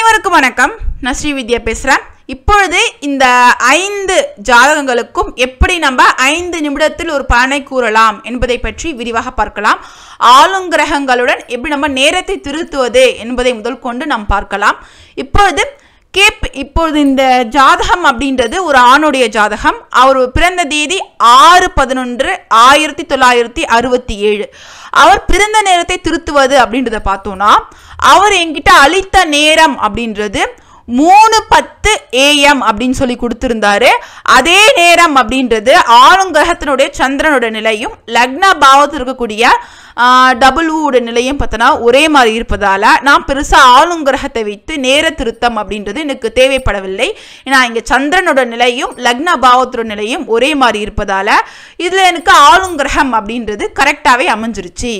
அனைவருக்கும் வணக்கம். நான் ஸ்ரீவித்யா பேசுகிறேன். இப்பொழுது இந்த 5 ஜாதகங்களுக்கும் எப்படி நம்ம 5 நிமிடத்தில் ஒரு பலனை கூறலாம் என்பதை பற்றி விரிவாக பார்க்கலாம். ஆளுங்கிரகங்களுடன் எப்படி நம்ம நேரத்தை திருத்துவது என்பதை முதல் கொண்டு நாம் பார்க்கலாம். இப்பொழுது இந்த ஜாதகம் அப்படின்றது ஒரு ஆணுடைய ஜாதகம். அவர் பிறந்த தேதி 6/11/1967. அவர் பிறந்த நேரத்தை திருத்துவது அப்படின்றத பார்த்தோம்னா, அவர் என்கிட்ட அளித்த நேரம் அப்படின்றது 3:10 AM அப்படின்னு சொல்லி கொடுத்திருந்தாரு. அதே நேரம் அப்படின்றது ஆளுங்கிரகத்தினுடைய சந்திரனோட நிலையும் லக்ன பாவத்தில் இருக்கக்கூடிய டபுள்வுட நிலையும் பார்த்தோன்னா ஒரே மாதிரி இருப்பதால நான் பெருசாக ஆளுங்கிரகத்தை வைத்து நேர திருத்தம் அப்படின்றது எனக்கு தேவைப்படவில்லை. ஏன்னா இங்கே சந்திரனோட நிலையும் லக்ன பாவத்தோட நிலையும் ஒரே மாதிரி இருப்பதால இதில் எனக்கு ஆளுங்கிரகம் அப்படின்றது கரெக்டாகவே அமைஞ்சிருச்சு.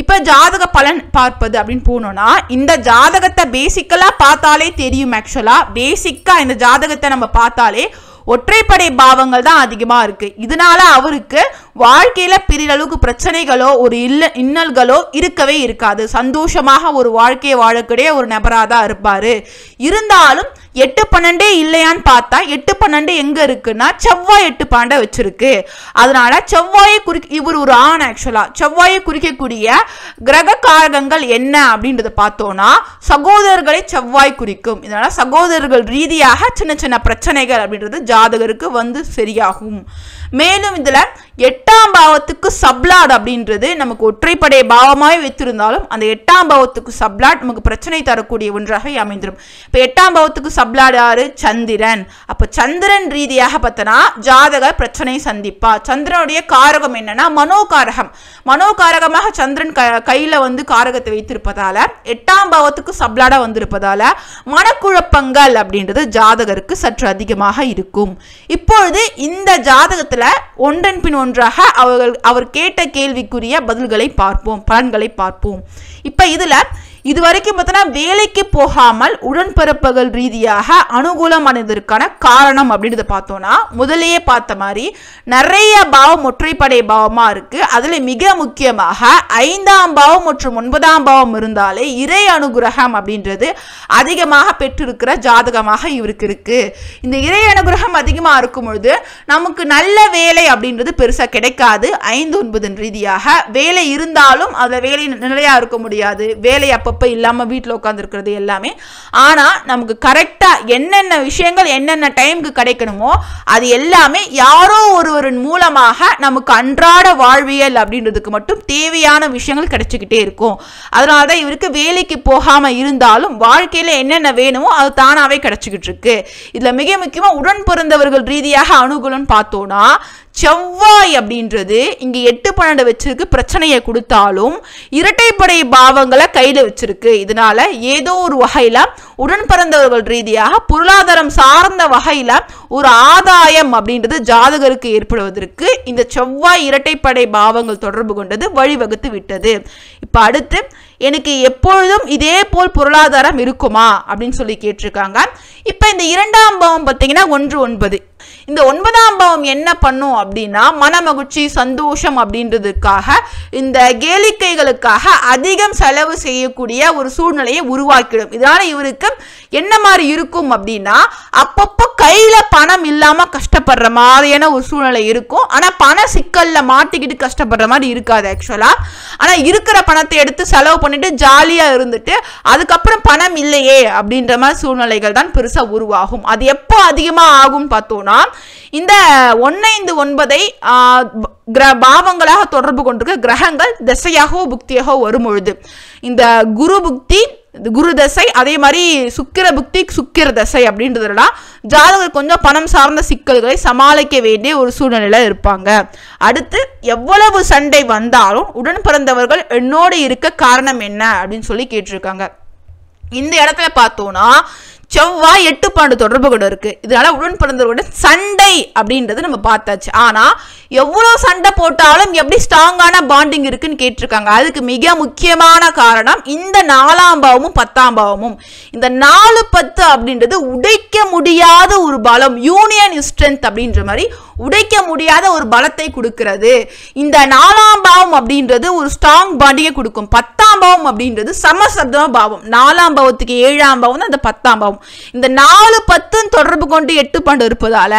இப்போ ஜாதக பலன் பார்ப்பது அப்படின்னு போனோம்னா, இந்த ஜாதகத்தை பேசிக்கலாக பார்த்தாலே தெரியும். பேசிக்காக இந்த ஜாதகத்தை நம்ம பார்த்தாலே ஒற்றைப்படை பாவங்கள் தான் அதிகமாக இருக்குது. இதனால அவருக்கு வாழ்க்கையில் பெரிய அளவுக்கு பிரச்சனைகளோ ஒரு இன்னல்களோ இருக்கவே இருக்காது. சந்தோஷமாக ஒரு வாழ்க்கையை வாழக்கூடிய ஒரு நபராக தான் இருப்பார். இருந்தாலும் 8-12 இல்லையான்னு பார்த்தா 8-12 எங்கே இருக்குன்னா செவ்வாய் 8-12 வச்சிருக்கு. அதனால செவ்வாயை இவர் ஒரு ஆண். செவ்வாயை குறிக்கக்கூடிய கிரக காரகங்கள் என்ன அப்படின்றத பார்த்தோம்னா சகோதரர்களை செவ்வாய் குறிக்கும். இதனால சகோதரர்கள் ரீதியாக சின்ன சின்ன பிரச்சனைகள் அப்படின்றது ஜாதகருக்கு வந்து சரியாகும். மேலும் இதுல 8ஆம் பாவத்துக்கு சப்ளாட் அப்படின்றது நமக்கு ஒற்றைப்படை பாவமாய் வைத்திருந்தாலும் அந்த 8ஆம் பாவத்துக்கு சப்ளாட் நமக்கு பிரச்சனை தரக்கூடிய ஒன்றாக அமைந்துடும். இப்போ 8ஆம் பாவத்துக்கு சப்ளாட் யாரு? சந்திரன். அப்போ சந்திரன் ரீதியாக பார்த்தனா ஜாதகர் பிரச்சனை சந்திப்பா. சந்திரனுடைய காரகம் என்னன்னா மனோகாரகம். மனோகாரகமாக சந்திரன் கையில வந்து காரகத்தை வைத்திருப்பதால 8ஆம் பாவத்துக்கு சப்ளாடா வந்திருப்பதால மனக்குழப்பங்கள் அப்படின்றது ஜாதகருக்கு சற்று அதிகமாக இருக்கும். இப்பொழுது இந்த ஜாதகத்துல ஒன்றன் பின் ஒன்றாக அவர் கேட்ட கேள்விக்குரிய பதில்களை பார்ப்போம், பலன்களை பார்ப்போம். இப்ப இது வரைக்கும் பார்த்தோன்னா வேலைக்கு போகாமல் உடன்பிறப்புகள் ரீதியாக அனுகூலமானதற்கான காரணம் அப்படின்றத பார்த்தோம்னா, முதலையே பார்த்த மாதிரி நிறைய பாவம் ஒற்றைப்படை பாவமா இருக்கு. அதுல மிக முக்கியமாக 5ஆம் பாவம் மற்றும் 9ஆம் பாவம் இருந்தாலே இறை அனுகிரகம் அப்படின்றது அதிகமாக பெற்றிருக்கிற ஜாதகமாக இவருக்கு இருக்கு. இந்த இறை அனுகிரகம் அதிகமாக இருக்கும் பொழுது நமக்கு நல்ல வேலை அப்படின்றது பெருசா கிடைக்காது. 5-9 ரீதியாக வேலை இருந்தாலும் அதுல வேலை நிலையா இருக்க முடியாது. வேலை அப்பப்ப இல்லாம வீட்டில் உட்கார்ந்து இருக்கிறது எல்லாமே. ஆனா நமக்கு கரெக்டா என்னென்ன விஷயங்கள் என்னென்ன டைமுக்கு கிடைக்கணுமோ அது எல்லாமே யாரோ ஒருவரின் மூலமாக நமக்கு அன்றாட வாழ்வியல் அப்படின்றதுக்கு மட்டும் தேவையான விஷயங்கள் கிடைச்சிக்கிட்டே இருக்கும். அதனாலதான் இவருக்கு வேலைக்கு போகாம இருந்தாலும் வாழ்க்கையில என்னென்ன வேணுமோ அது தானாவே கிடைச்சிக்கிட்டு இருக்கு. இதுல மிக முக்கியமா உடன் பிறந்தவர்கள் ரீதியாக அனுகூலம் பார்த்தோம்னா, செவ்வாய் அப்படின்றது இங்க 8-12 வச்சிருக்கு. பிரச்சனையை கொடுத்தாலும் இரட்டைப்படை பாவங்களை கையில வச்சிருக்கு. இதனால ஏதோ ஒரு வகையில உடன் பிறந்தவர்கள் ரீதியாக பொருளாதாரம் சார்ந்த வகையில ஒரு ஆதாயம் அப்படின்றது ஜாதகருக்கு ஏற்படுவதற்கு இந்த செவ்வாய் இரட்டைப்படை பாவங்கள் தொடர்பு கொண்டது வழிவகுத்து விட்டது. இப்ப அடுத்து எனக்கு எப்பொழுதும் இதே போல் பொருளாதாரம் இருக்குமா அப்படின்னு சொல்லி கேட்டிருக்காங்க. இப்ப இந்த 2ஆம் பாவம் பார்த்தீங்கன்னா 1-9. இந்த 9ஆம் பாவம் என்ன பண்ணும் அப்படின்னா மன மகிழ்ச்சி சந்தோஷம் அப்படின்றதுக்காக இந்த கேளிக்கைகளுக்காக அதிகம் செலவு செய்யக்கூடிய ஒரு சூழ்நிலையை உருவாக்கிடும். இதனால இவருக்கு என்ன மாதிரி இருக்கும் அப்படின்னா அப்பப்போ கையில பணம் இல்லாம கஷ்டப்படுற மாதிரியான ஒரு சூழ்நிலை இருக்கும். ஆனா பண சிக்கல்ல மாட்டிக்கிட்டு கஷ்டப்படுற மாதிரி இருக்காது ஆனா இருக்கிற பணத்தை எடுத்து செலவு பண்ணிட்டு ஜாலியா இருந்துட்டு அதுக்கப்புறம் பணம் இல்லையே அப்படின்ற மாதிரி சூழ்நிலைகள் தான் பெருசா உருவாகும். அது எப்போ அதிகமா ஆகும் பார்த்தோம்னா, இந்த 1-5-9 பாவங்களாக தொடர்பு கொண்டிருக்க கிரகங்கள் திசையாகவோ புக்தியாகவோ வரும் பொழுது இந்த குரு புக்தி குரு தசை அதே மாதிரி சுக்கிர புக்தி சுக்கிர தசை அப்படின்றதுலாம் ஜாதகர் கொஞ்சம் பணம் சார்ந்த சிக்கல்களை சமாளிக்க வேண்டிய ஒரு சூழ்நிலையில இருப்பாங்க. அடுத்து எவ்வளவு சண்டை வந்தாலும் உடன் பிறந்தவர்கள் என்னோடு இருக்க காரணம் என்ன அப்படின்னு சொல்லி கேட்டிருக்காங்க. இந்த இடத்துல பார்த்தோம்னா செவ்வாய் 8-12 தொடர்பு கொண்டு இருக்கு. இதனால உடன் பிறந்தவர்களுடன் சண்டை அப்படின்றது நம்ம பார்த்தாச்சு. ஆனா எவ்வளவு சண்டை போட்டாலும் எப்படி ஸ்ட்ராங்கான பாண்டிங் இருக்குன்னு கேட்டிருக்காங்க. அதுக்கு மிக முக்கியமான காரணம் இந்த 4ஆம் பாவமும் 10ஆம் பாவமும். இந்த 4-10 அப்படின்றது உடைக்க முடியாத ஒரு பலம், யூனியன் இஸ் ஸ்ட்ரென்த் அப்படின்ற மாதிரி உடைக்க முடியாத ஒரு பலத்தை கொடுக்கிறது. இந்த 4ஆம் பாவம் அப்படின்றது ஒரு ஸ்ட்ராங் பாண்டிங்கை கொடுக்கும். 10ஆம் பாவம் அப்படின்றது சமசப்தம பாவம். 4ஆம் பாவத்துக்கு 7ஆம் பாவம் தான் இந்த 10ஆம் பாவம். இந்த 4-10 தொடர்பு கொண்டு 8-12 இருப்பதால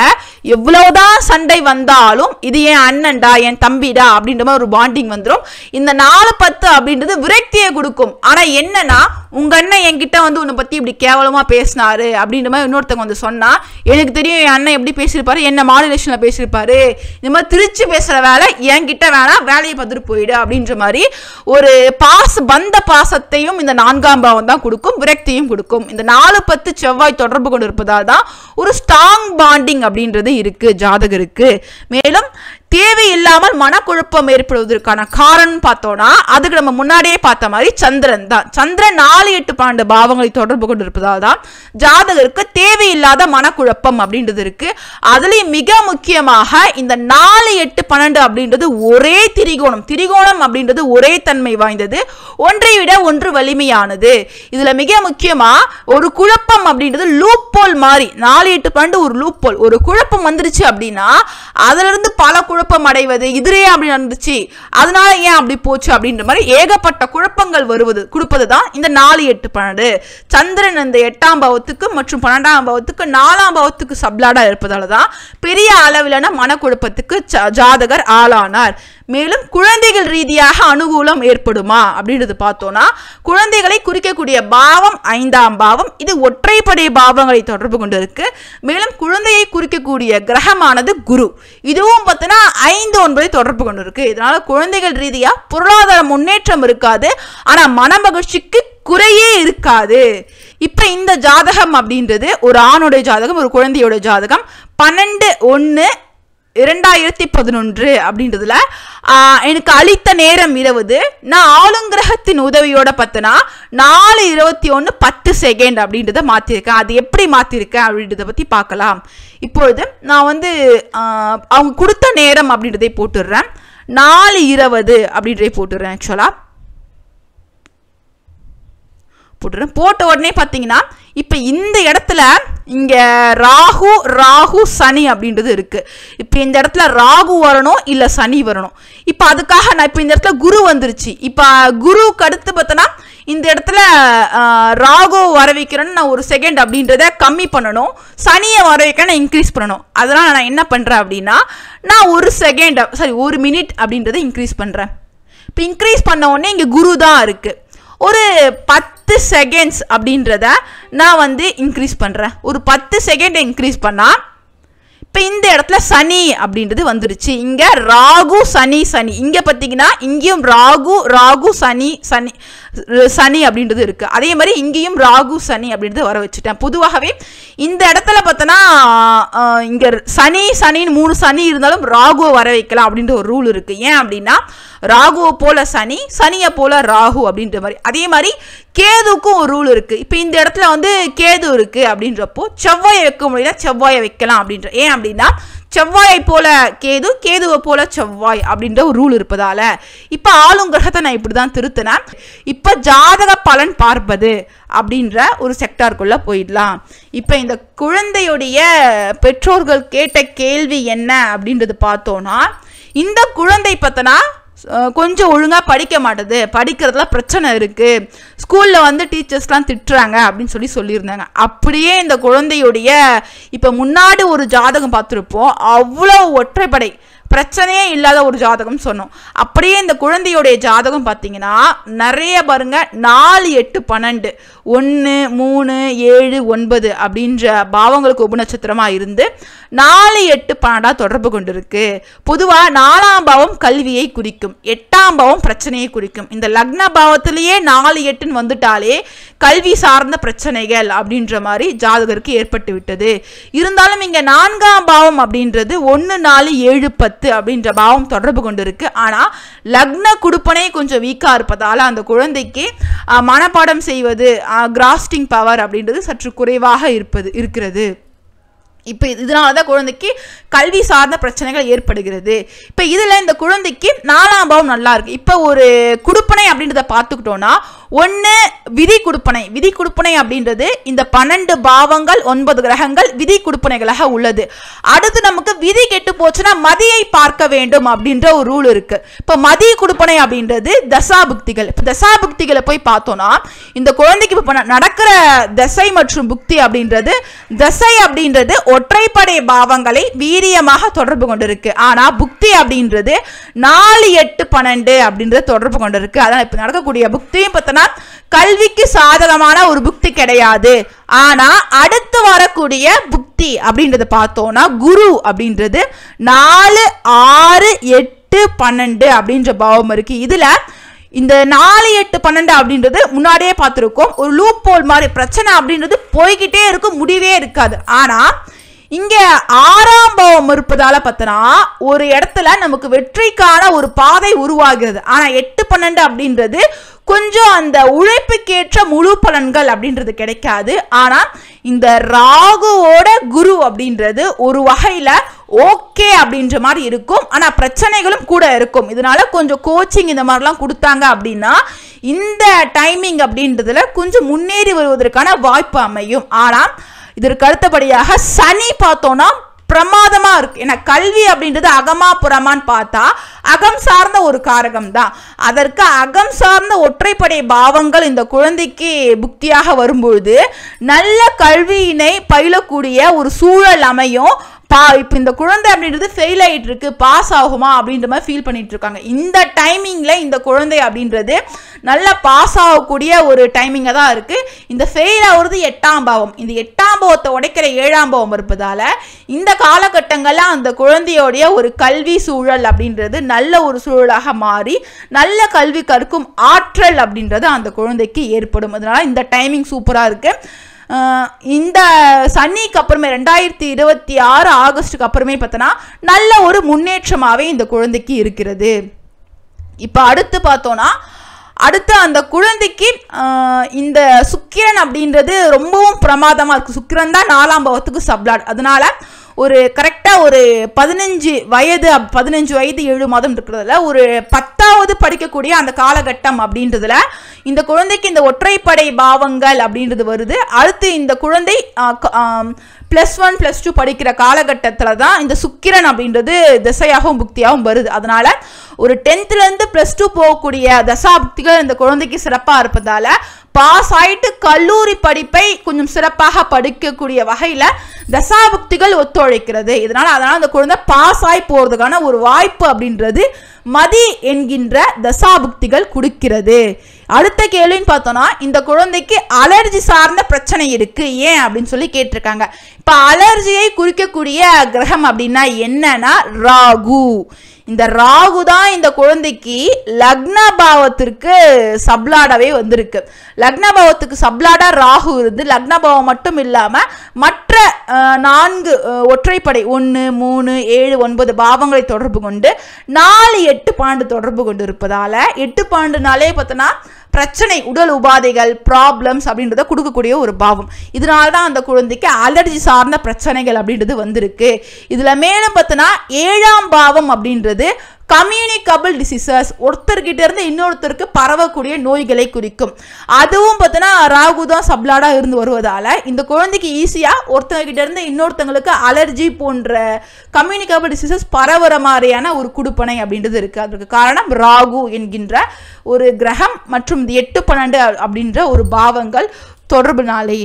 எவ்வளவுதான் சண்டை வந்தாலும் இது என் அண்ணன்டா, என் தம்பிடா அப்படின்ற மாதிரி ஒரு பாண்டிங் வந்துடும். இந்த 4-10 அப்படின்றது விரக்தியை கொடுக்கும். ஆனா என்னன்னா, உங்க அண்ணன் என்கிட்ட வந்து உன்னை பத்தி இப்படி கேவலமா பேசினாரு அப்படின்ற மாதிரி இன்னொருத்தவங்க வந்து சொன்னா, எனக்கு தெரியும் என் அண்ணன் எப்படி பேசியிருப்பாரு, என்ன மாடுலேஷன்ல பேசியிருப்பாரு, இந்த மாதிரி திருச்சி பேசுற வேலை என்கிட்ட வேணாம், வேலையை பார்த்துட்டு போயிடு அப்படின்ற மாதிரி ஒரு பந்த பாசத்தையும் இந்த 4ஆம் பாவம் தான் கொடுக்கும், விரக்தியும் கொடுக்கும். இந்த 4-10 செவ்வாய் தொடர்பு கொண்டு இருப்பதால் தான் ஒரு ஸ்ட்ராங் பாண்டிங் அப்படின்றது இருக்கு ஜாதகருக்கு. மேலும் தேவையில்லாமல் மனக்குழப்பம் ஏற்படுவதற்கான காரணம் பார்த்தோம்னா, அதுக்கு நம்ம முன்னாடியே பார்த்த மாதிரி சந்திரன் தான். சந்திரன் 4-8-12 பாவங்களை தொடர்பு கொண்டு இருப்பதால் தான் ஜாதகருக்கு தேவையில்லாத மனக்குழப்பம் அப்படின்றது இருக்கு. அதுலயும் மிக முக்கியமாக இந்த 4-8-12 அப்படின்றது ஒரே திரிகோணம். திரிகோணம் அப்படின்றது ஒரே தன்மை வாய்ந்தது, ஒன்றை விட ஒன்று வலிமையானது. இதுல மிக முக்கியமா ஒரு குழப்பம் அப்படின்றது லூப் போல் மாதிரி. 4-8-12 ஒரு லூப் போல். ஒரு குழப்பம் வந்துருச்சு அப்படின்னா அதுல இருந்து பல குழப்பம் அடைவது, இதுரே அப்படி நடந்துச்சு, அதனால ஏன் அப்படி போச்சு அப்படின்ற மாதிரி ஏகப்பட்ட குழப்பங்கள் கொடுப்பதுதான் இந்த 4-8-12. சந்திரன் இந்த 8ஆம் பாவத்துக்கு மற்றும் 12ஆம் பாவத்துக்கு 4ஆம் பாவத்துக்கு சப்ளாடா இருப்பதால தான் பெரிய அளவிலான மனக்குழப்பத்துக்கு ஜாதகர் ஆளானார். மேலும் குழந்தைகள் ரீதியாக அனுகூலம் ஏற்படுமா அப்படின்றது பார்த்தோம்னா, குழந்தைகளை குறிக்கக்கூடிய பாவம் 5ஆம் பாவம். இது ஒற்றைப்படை பாவங்களை தொடர்பு கொண்டு இருக்கு. மேலும் குழந்தையை குறிக்கக்கூடிய கிரகமானது குரு. இதுவும் பார்த்தோன்னா 5-9 தொடர்பு கொண்டு இருக்கு. இதனால குழந்தைகள் ரீதியா பொருளாதார முன்னேற்றம் இருக்காது, ஆனா மனமகிழ்ச்சிக்கு குறையே இருக்காது. இப்ப இந்த ஜாதகம் அப்படின்றது ஒரு ஆணுடைய ஜாதகம், ஒரு குழந்தையோட ஜாதகம். 12/1/2011 அப்படின்றதுல எனக்கு அளித்த நேரம் 20. நான் ஆளுங்கிரகத்தின் உதவியோட பார்த்தனா 4:21:10 அப்படின்றத மாத்திருக்கேன். அது எப்படி மாத்திருக்கேன் அப்படின்றத பத்தி பார்க்கலாம். இப்பொழுது நான் வந்து அவங்க கொடுத்த நேரம் அப்படின்றதை போட்டுடுறேன். 4:20 அப்படின்றதை போட்டுடுறேன். ஆக்சுவலா போட்டுறேன். போட்ட உடனே பார்த்தீங்கன்னா இப்போ இந்த இடத்துல இங்கே ராகு சனி அப்படின்றது இருக்கு. இப்போ இந்த இடத்துல ராகு வரணும் இல்லை சனி வரணும். இப்போ அதுக்காக நான் இப்போ இந்த இடத்துல குரு வந்துருச்சு. இப்போ குருவுக்கு அடுத்து பார்த்தோன்னா இந்த இடத்துல ராகு வர வைக்கிறேன்னு நான் 1 செகண்ட் அப்படின்றத கம்மி பண்ணணும், சனியை வர வைக்க நான் இன்க்ரீஸ் பண்ணணும். அதனால் நான் என்ன பண்ணுறேன் அப்படின்னா, நான் 1 மினிட் அப்படின்றத இன்க்ரீஸ் பண்ணுறேன். இப்போ இன்க்ரீஸ் பண்ண உடனே இங்கே குரு தான் இருக்குது. ஒரு 10 செகண்ட்ஸ் அப்படின்றத நான் வந்து இன்க்ரீஸ் பண்ணுறேன். ஒரு 10 செகண்ட் இன்க்ரீஸ் பண்ணால் இப்போ இந்த இடத்துல சனி அப்படின்றது வந்துருச்சு. இங்கே ராகு சனி இங்கே பார்த்தீங்கன்னா இங்கேயும் ராகு சனி அப்படின்றது இருக்குது. அதே மாதிரி இங்கேயும் ராகு சனி அப்படின்றது வர வச்சுட்டேன். பொதுவாகவே இந்த இடத்துல பார்த்தோன்னா இங்கே சனின்னு 3 சனி இருந்தாலும் ராகுவை வர வைக்கலாம் அப்படின்ற ஒரு ரூல் இருக்குது. ஏன் அப்படின்னா ராகுவை போல சனியை போல ராகு அப்படின்ற மாதிரி. அதே மாதிரி கேதுக்கும் ஒரு ரூல் இருக்குது. இப்போ இந்த இடத்துல வந்து கேது இருக்குது அப்படின்றப்போ செவ்வாயை வைக்க முடியல, செவ்வாயை வைக்கலாம் அப்படின்ற. ஏன் அப்படின்னா செவ்வாயை போல கேதுவை போல செவ்வாய் அப்படின்ற ஒரு ரூல் இருப்பதால இப்போ ஆளும் கிரகத்தை நான் இப்படி தான் திருத்தினேன். இப்போ ஜாதக பலன் பார்ப்பது அப்படின்ற ஒரு செக்டாருக்குள்ள போயிடலாம். இப்போ இந்த குழந்தையுடைய பெற்றோர்கள் கேட்ட கேள்வி என்ன அப்படின்றது பார்த்தோன்னா, இந்த குழந்தை பார்த்தனா கொஞ்சம் ஒழுங்காக படிக்க மாட்டேது, படிக்கிறதுல பிரச்சனை இருக்குது, ஸ்கூலில் வந்து டீச்சர்ஸ்லாம் திட்டுறாங்க அப்படின்னு சொல்லியிருந்தாங்க. அப்படியே இந்த குழந்தையுடைய இப்போ முன்னாடி ஒரு ஜாதகம் பார்த்துருப்போம், அவ்வளோ ஒற்றைப்படை பிரச்சனையே இல்லாத ஒரு ஜாதகம் சொன்னோம். அப்படியே இந்த குழந்தையுடைய ஜாதகம் பார்த்தீங்கன்னா நிறைய பாருங்க 4, 8, 12, 1, 3, 7, 9 அப்படின்ற பாவங்களுக்கு உபநட்சத்திரமாக இருந்து 4, 8, 12 தொடர்பு கொண்டிருக்கு. பொதுவாக 4ஆம் பாவம் கல்வியை குறிக்கும், 8ஆம் பாவம் பிரச்சனையை குறிக்கும். இந்த லக்ன பாவத்திலேயே 4, 8 வந்துட்டாலே கல்வி சார்ந்த பிரச்சனைகள் அப்படின்ற மாதிரி ஜாதகருக்கு ஏற்பட்டு விட்டது. இருந்தாலும் இங்கே 4ஆம் பாவம் அப்படின்றது 1, 4, 7, 10 10 அப்படின்ற பாவம் தொடர்பு கொண்டு இருக்கு. ஆனா லக்ன குடுப்பனை கொஞ்சம் வீக்கா இருப்பதால அந்த குழந்தைக்கு மனப்பாடம் செய்வது, கிராஸ்டிங் பவர் அப்படின்றது சற்று குறைவாக இருக்கிறது. இப்போ இதனாலதான் குழந்தைக்கு கல்வி சார்ந்த பிரச்சனைகள் ஏற்படுகிறது. இப்போ இதுல இந்த குழந்தைக்கு 4ஆம் பாவம் நல்லா இருக்கு. இப்போ ஒரு குடுப்பனை அப்படின்றத பார்த்துக்கிட்டோம்னா, ஒன்று விதி குடுப்பனை. விதி குடுப்பனை அப்படின்றது இந்த 12 பாவங்கள் 9 கிரகங்கள் விதி குடுப்பனைகளாக உள்ளது. அடுத்து நமக்கு விதி கெட்டு போச்சுன்னா மதியை பார்க்க வேண்டும் அப்படின்ற ஒரு ரூல் இருக்கு. இப்போ மதி குடுப்பனை அப்படின்றது தசாபுக்திகள். இப்போ தசாபுக்திகளை போய் பார்த்தோம்னா இந்த குழந்தைக்கு இப்போ நடக்கிற தசை மற்றும் புக்தி அப்படின்றது, தசை அப்படின்றது ஒற்றைப்படை பாவங்களை வீரியமாக தொடர்பு கொண்டிருக்கு. ஆனா புக்தி அப்படின்றது 4, 8, 12 அப்படின்றது தொடர்பு கொண்டிருக்கு. அதான் இப்ப நடக்கக்கூடிய புக்தியும் பார்த்தோன்னா கல்விக்கு சாதகமான ஒரு புக்தி கிடையாது. ஆனா அடுத்து வரக்கூடிய புக்தி அப்படின்றத பார்த்தோம்னா குரு அப்படின்றது 4, 6, 8, 12 அப்படின்ற பாவம் இருக்கு. இதுல இந்த 4, 8, 12 அப்படின்றது முன்னாடியே பார்த்திருக்கோம். ஒரு லூப் போல் மாதிரி பிரச்சனை அப்படின்றது போய்கிட்டே இருக்கும், முடிவே இருக்காது. ஆனா இங்க 6ஆம் பாவம் இருப்பதால பார்த்தனா ஒரு இடத்துல நமக்கு வெற்றிக்கான ஒரு பாதை உருவாகிறது. ஆனா 8, 12 அப்படின்றது கொஞ்சம் அந்த உழைப்புக்கேற்ற முழு பலன்கள் அப்படின்றது கிடைக்காது. ஆனா இந்த ராகுவோட குரு அப்படின்றது ஒரு வகையில ஓகே அப்படின்ற மாதிரி இருக்கும். ஆனா பிரச்சனைகளும் கூட இருக்கும். இதனால கொஞ்சம் கோச்சிங் இந்த மாதிரிலாம் கொடுத்தாங்க அப்படின்னா இந்த டைமிங் அப்படின்றதுல கொஞ்சம் முன்னேறி வருவதற்கான வாய்ப்பு அமையும். ஆனா இதற்கு அடுத்தபடியாக சனி பார்த்தோம்னா பிரமாதமா இருக்கு. ஏன்னா கல்வி அப்படின்றது அகமா புறமான்னு பார்த்தா அகம் சார்ந்த ஒரு காரகம் தான். அதற்கு அகம் சார்ந்த ஒற்றைப்படை பாவங்கள் இந்த குழந்தைக்கு புக்தியாக வரும்பொழுது நல்ல கல்வியினை பயிலக்கூடிய ஒரு சூழல் அமையும். இப்போ இந்த குழந்தை அப்படின்றது ஃபெயில் ஆகிட்டு இருக்கு, பாஸ் ஆகுமா அப்படின்ற மாதிரி ஃபீல் பண்ணிட்டு இருக்காங்க. இந்த டைமிங்ல இந்த குழந்தை அப்படின்றது நல்லா பாஸ் ஆகக்கூடிய ஒரு டைமிங்காக தான் இருக்கு. இந்த ஃபெயில் ஆகுறது 8ஆம் பாவம். இந்த 8ஆம் பாவத்தை உடைக்கிற 7ஆம் பாவம் இருப்பதால இந்த காலகட்டங்கள்ல அந்த குழந்தையோடைய ஒரு கல்வி சூழல் அப்படின்றது நல்ல ஒரு சூழலாக மாறி நல்ல கல்வி கற்கும் ஆற்றல் அப்படின்றது அந்த குழந்தைக்கு ஏற்படும். அதனால இந்த டைமிங் சூப்பரா இருக்கு. இந்த சனிக்கு அப்புறமே 2026 ஆகஸ்டுக்கு அப்புறமே பார்த்தோன்னா நல்ல ஒரு முன்னேற்றமாகவே இந்த குழந்தைக்கு இருக்கிறது. இப்போ அடுத்து பார்த்தோன்னா அடுத்து அந்த குழந்தைக்கு இந்த சுக்கிரன் அப்படின்றது ரொம்பவும் பிரமாதமாக இருக்குது. சுக்கிரன் தான் 4ஆம் பாவத்துக்கு சப்ளாட். அதனால ஒரு கரெக்டாக ஒரு 15 வயது 7 மாதம் இருக்கிறதுல ஒரு 10வது படிக்கக்கூடிய அந்த காலகட்டம் அப்படின்றதுல இந்த குழந்தைக்கு இந்த ஒற்றைப்படை பாவங்கள் அப்படின்றது வருது. அடுத்து இந்த குழந்தை +1 +2 படிக்கிற காலகட்டத்தில் தான் இந்த சுக்கிரன் அப்படின்றது திசையாகவும் புக்தியாகவும் வருது. அதனால ஒரு 10th +2 போகக்கூடிய தசாபுக்திகள் இந்த குழந்தைக்கு சிறப்பாக இருப்பதால பாஸ் ஆயிட்டு கல்லூரி படிப்பை கொஞ்சம் சிறப்பாக படிக்கக்கூடிய வகையில் தசாபுக்திகள் ஒத்துழைக்கிறது. அதனால அந்த குழந்தை பாஸ் ஆகி போகிறதுக்கான ஒரு வாய்ப்பு அப்படின்றது மதி என்கின்ற தசாபுக்திகள் கொடுக்கிறது. அடுத்த கேள்வின்னு பார்த்தோம்னா இந்த குழந்தைக்கு அலர்ஜி சார்ந்த பிரச்சனை இருக்கு ஏன் அப்படின்னு சொல்லி கேட்டிருக்காங்க. இப்போ அலர்ஜியை குறிக்கக்கூடிய கிரகம் அப்படின்னா என்னன்னா ராகு. இந்த ராகு தான் இந்த குழந்தைக்கு லக்ன பாவத்திற்கு சப்ளாடாவே வந்திருக்கு. லக்ன பாவத்துக்கு சப்ளாடா ராகு இருந்து லக்ன பாவம் மட்டும் இல்லாமல் மற்ற 4 ஒற்றைப்படை 1, 3, 7, 9 பாவங்களை தொடர்பு கொண்டு 4, 8, 12 தொடர்பு கொண்டு இருப்பதால 8, 12நாலே பார்த்தோன்னா பிரச்சனை, உடல் உபாதைகள், ப்ராப்ளம்ஸ் அப்படின்றத கொடுக்கக்கூடிய ஒரு பாவம். இதனால தான் அந்த குழந்தைக்கு அலர்ஜி சார்ந்த பிரச்சனைகள் அப்படின்றது வந்திருக்கு. இதில் மேலும் பார்த்தோன்னா 7ஆம் பாவம் அப்படின்றது கம்யூனிகபிள் டிசீசஸ், ஒருத்தர்கிட்ட இருந்து இன்னொருத்தருக்கு பரவக்கூடிய நோய்களை குறிக்கும். அதுவும் பார்த்தோன்னா ராகு தான் சப்ளாடா இருந்து வருவதால இந்த குழந்தைக்கு ஈஸியாக ஒருத்தர்கிட்ட இருந்து இன்னொருத்தங்களுக்கு அலர்ஜி போன்ற கம்யூனிகபிள் டிசீசஸ் பரவுற மாதிரியான ஒரு குடுப்பனை அப்படின்றது இருக்கு. அதுக்கு காரணம் ராகு என்கின்ற ஒரு கிரகம் மற்றும் 8, 12 அப்படின்ற ஒரு பாவங்கள் தொடர்புனாலே.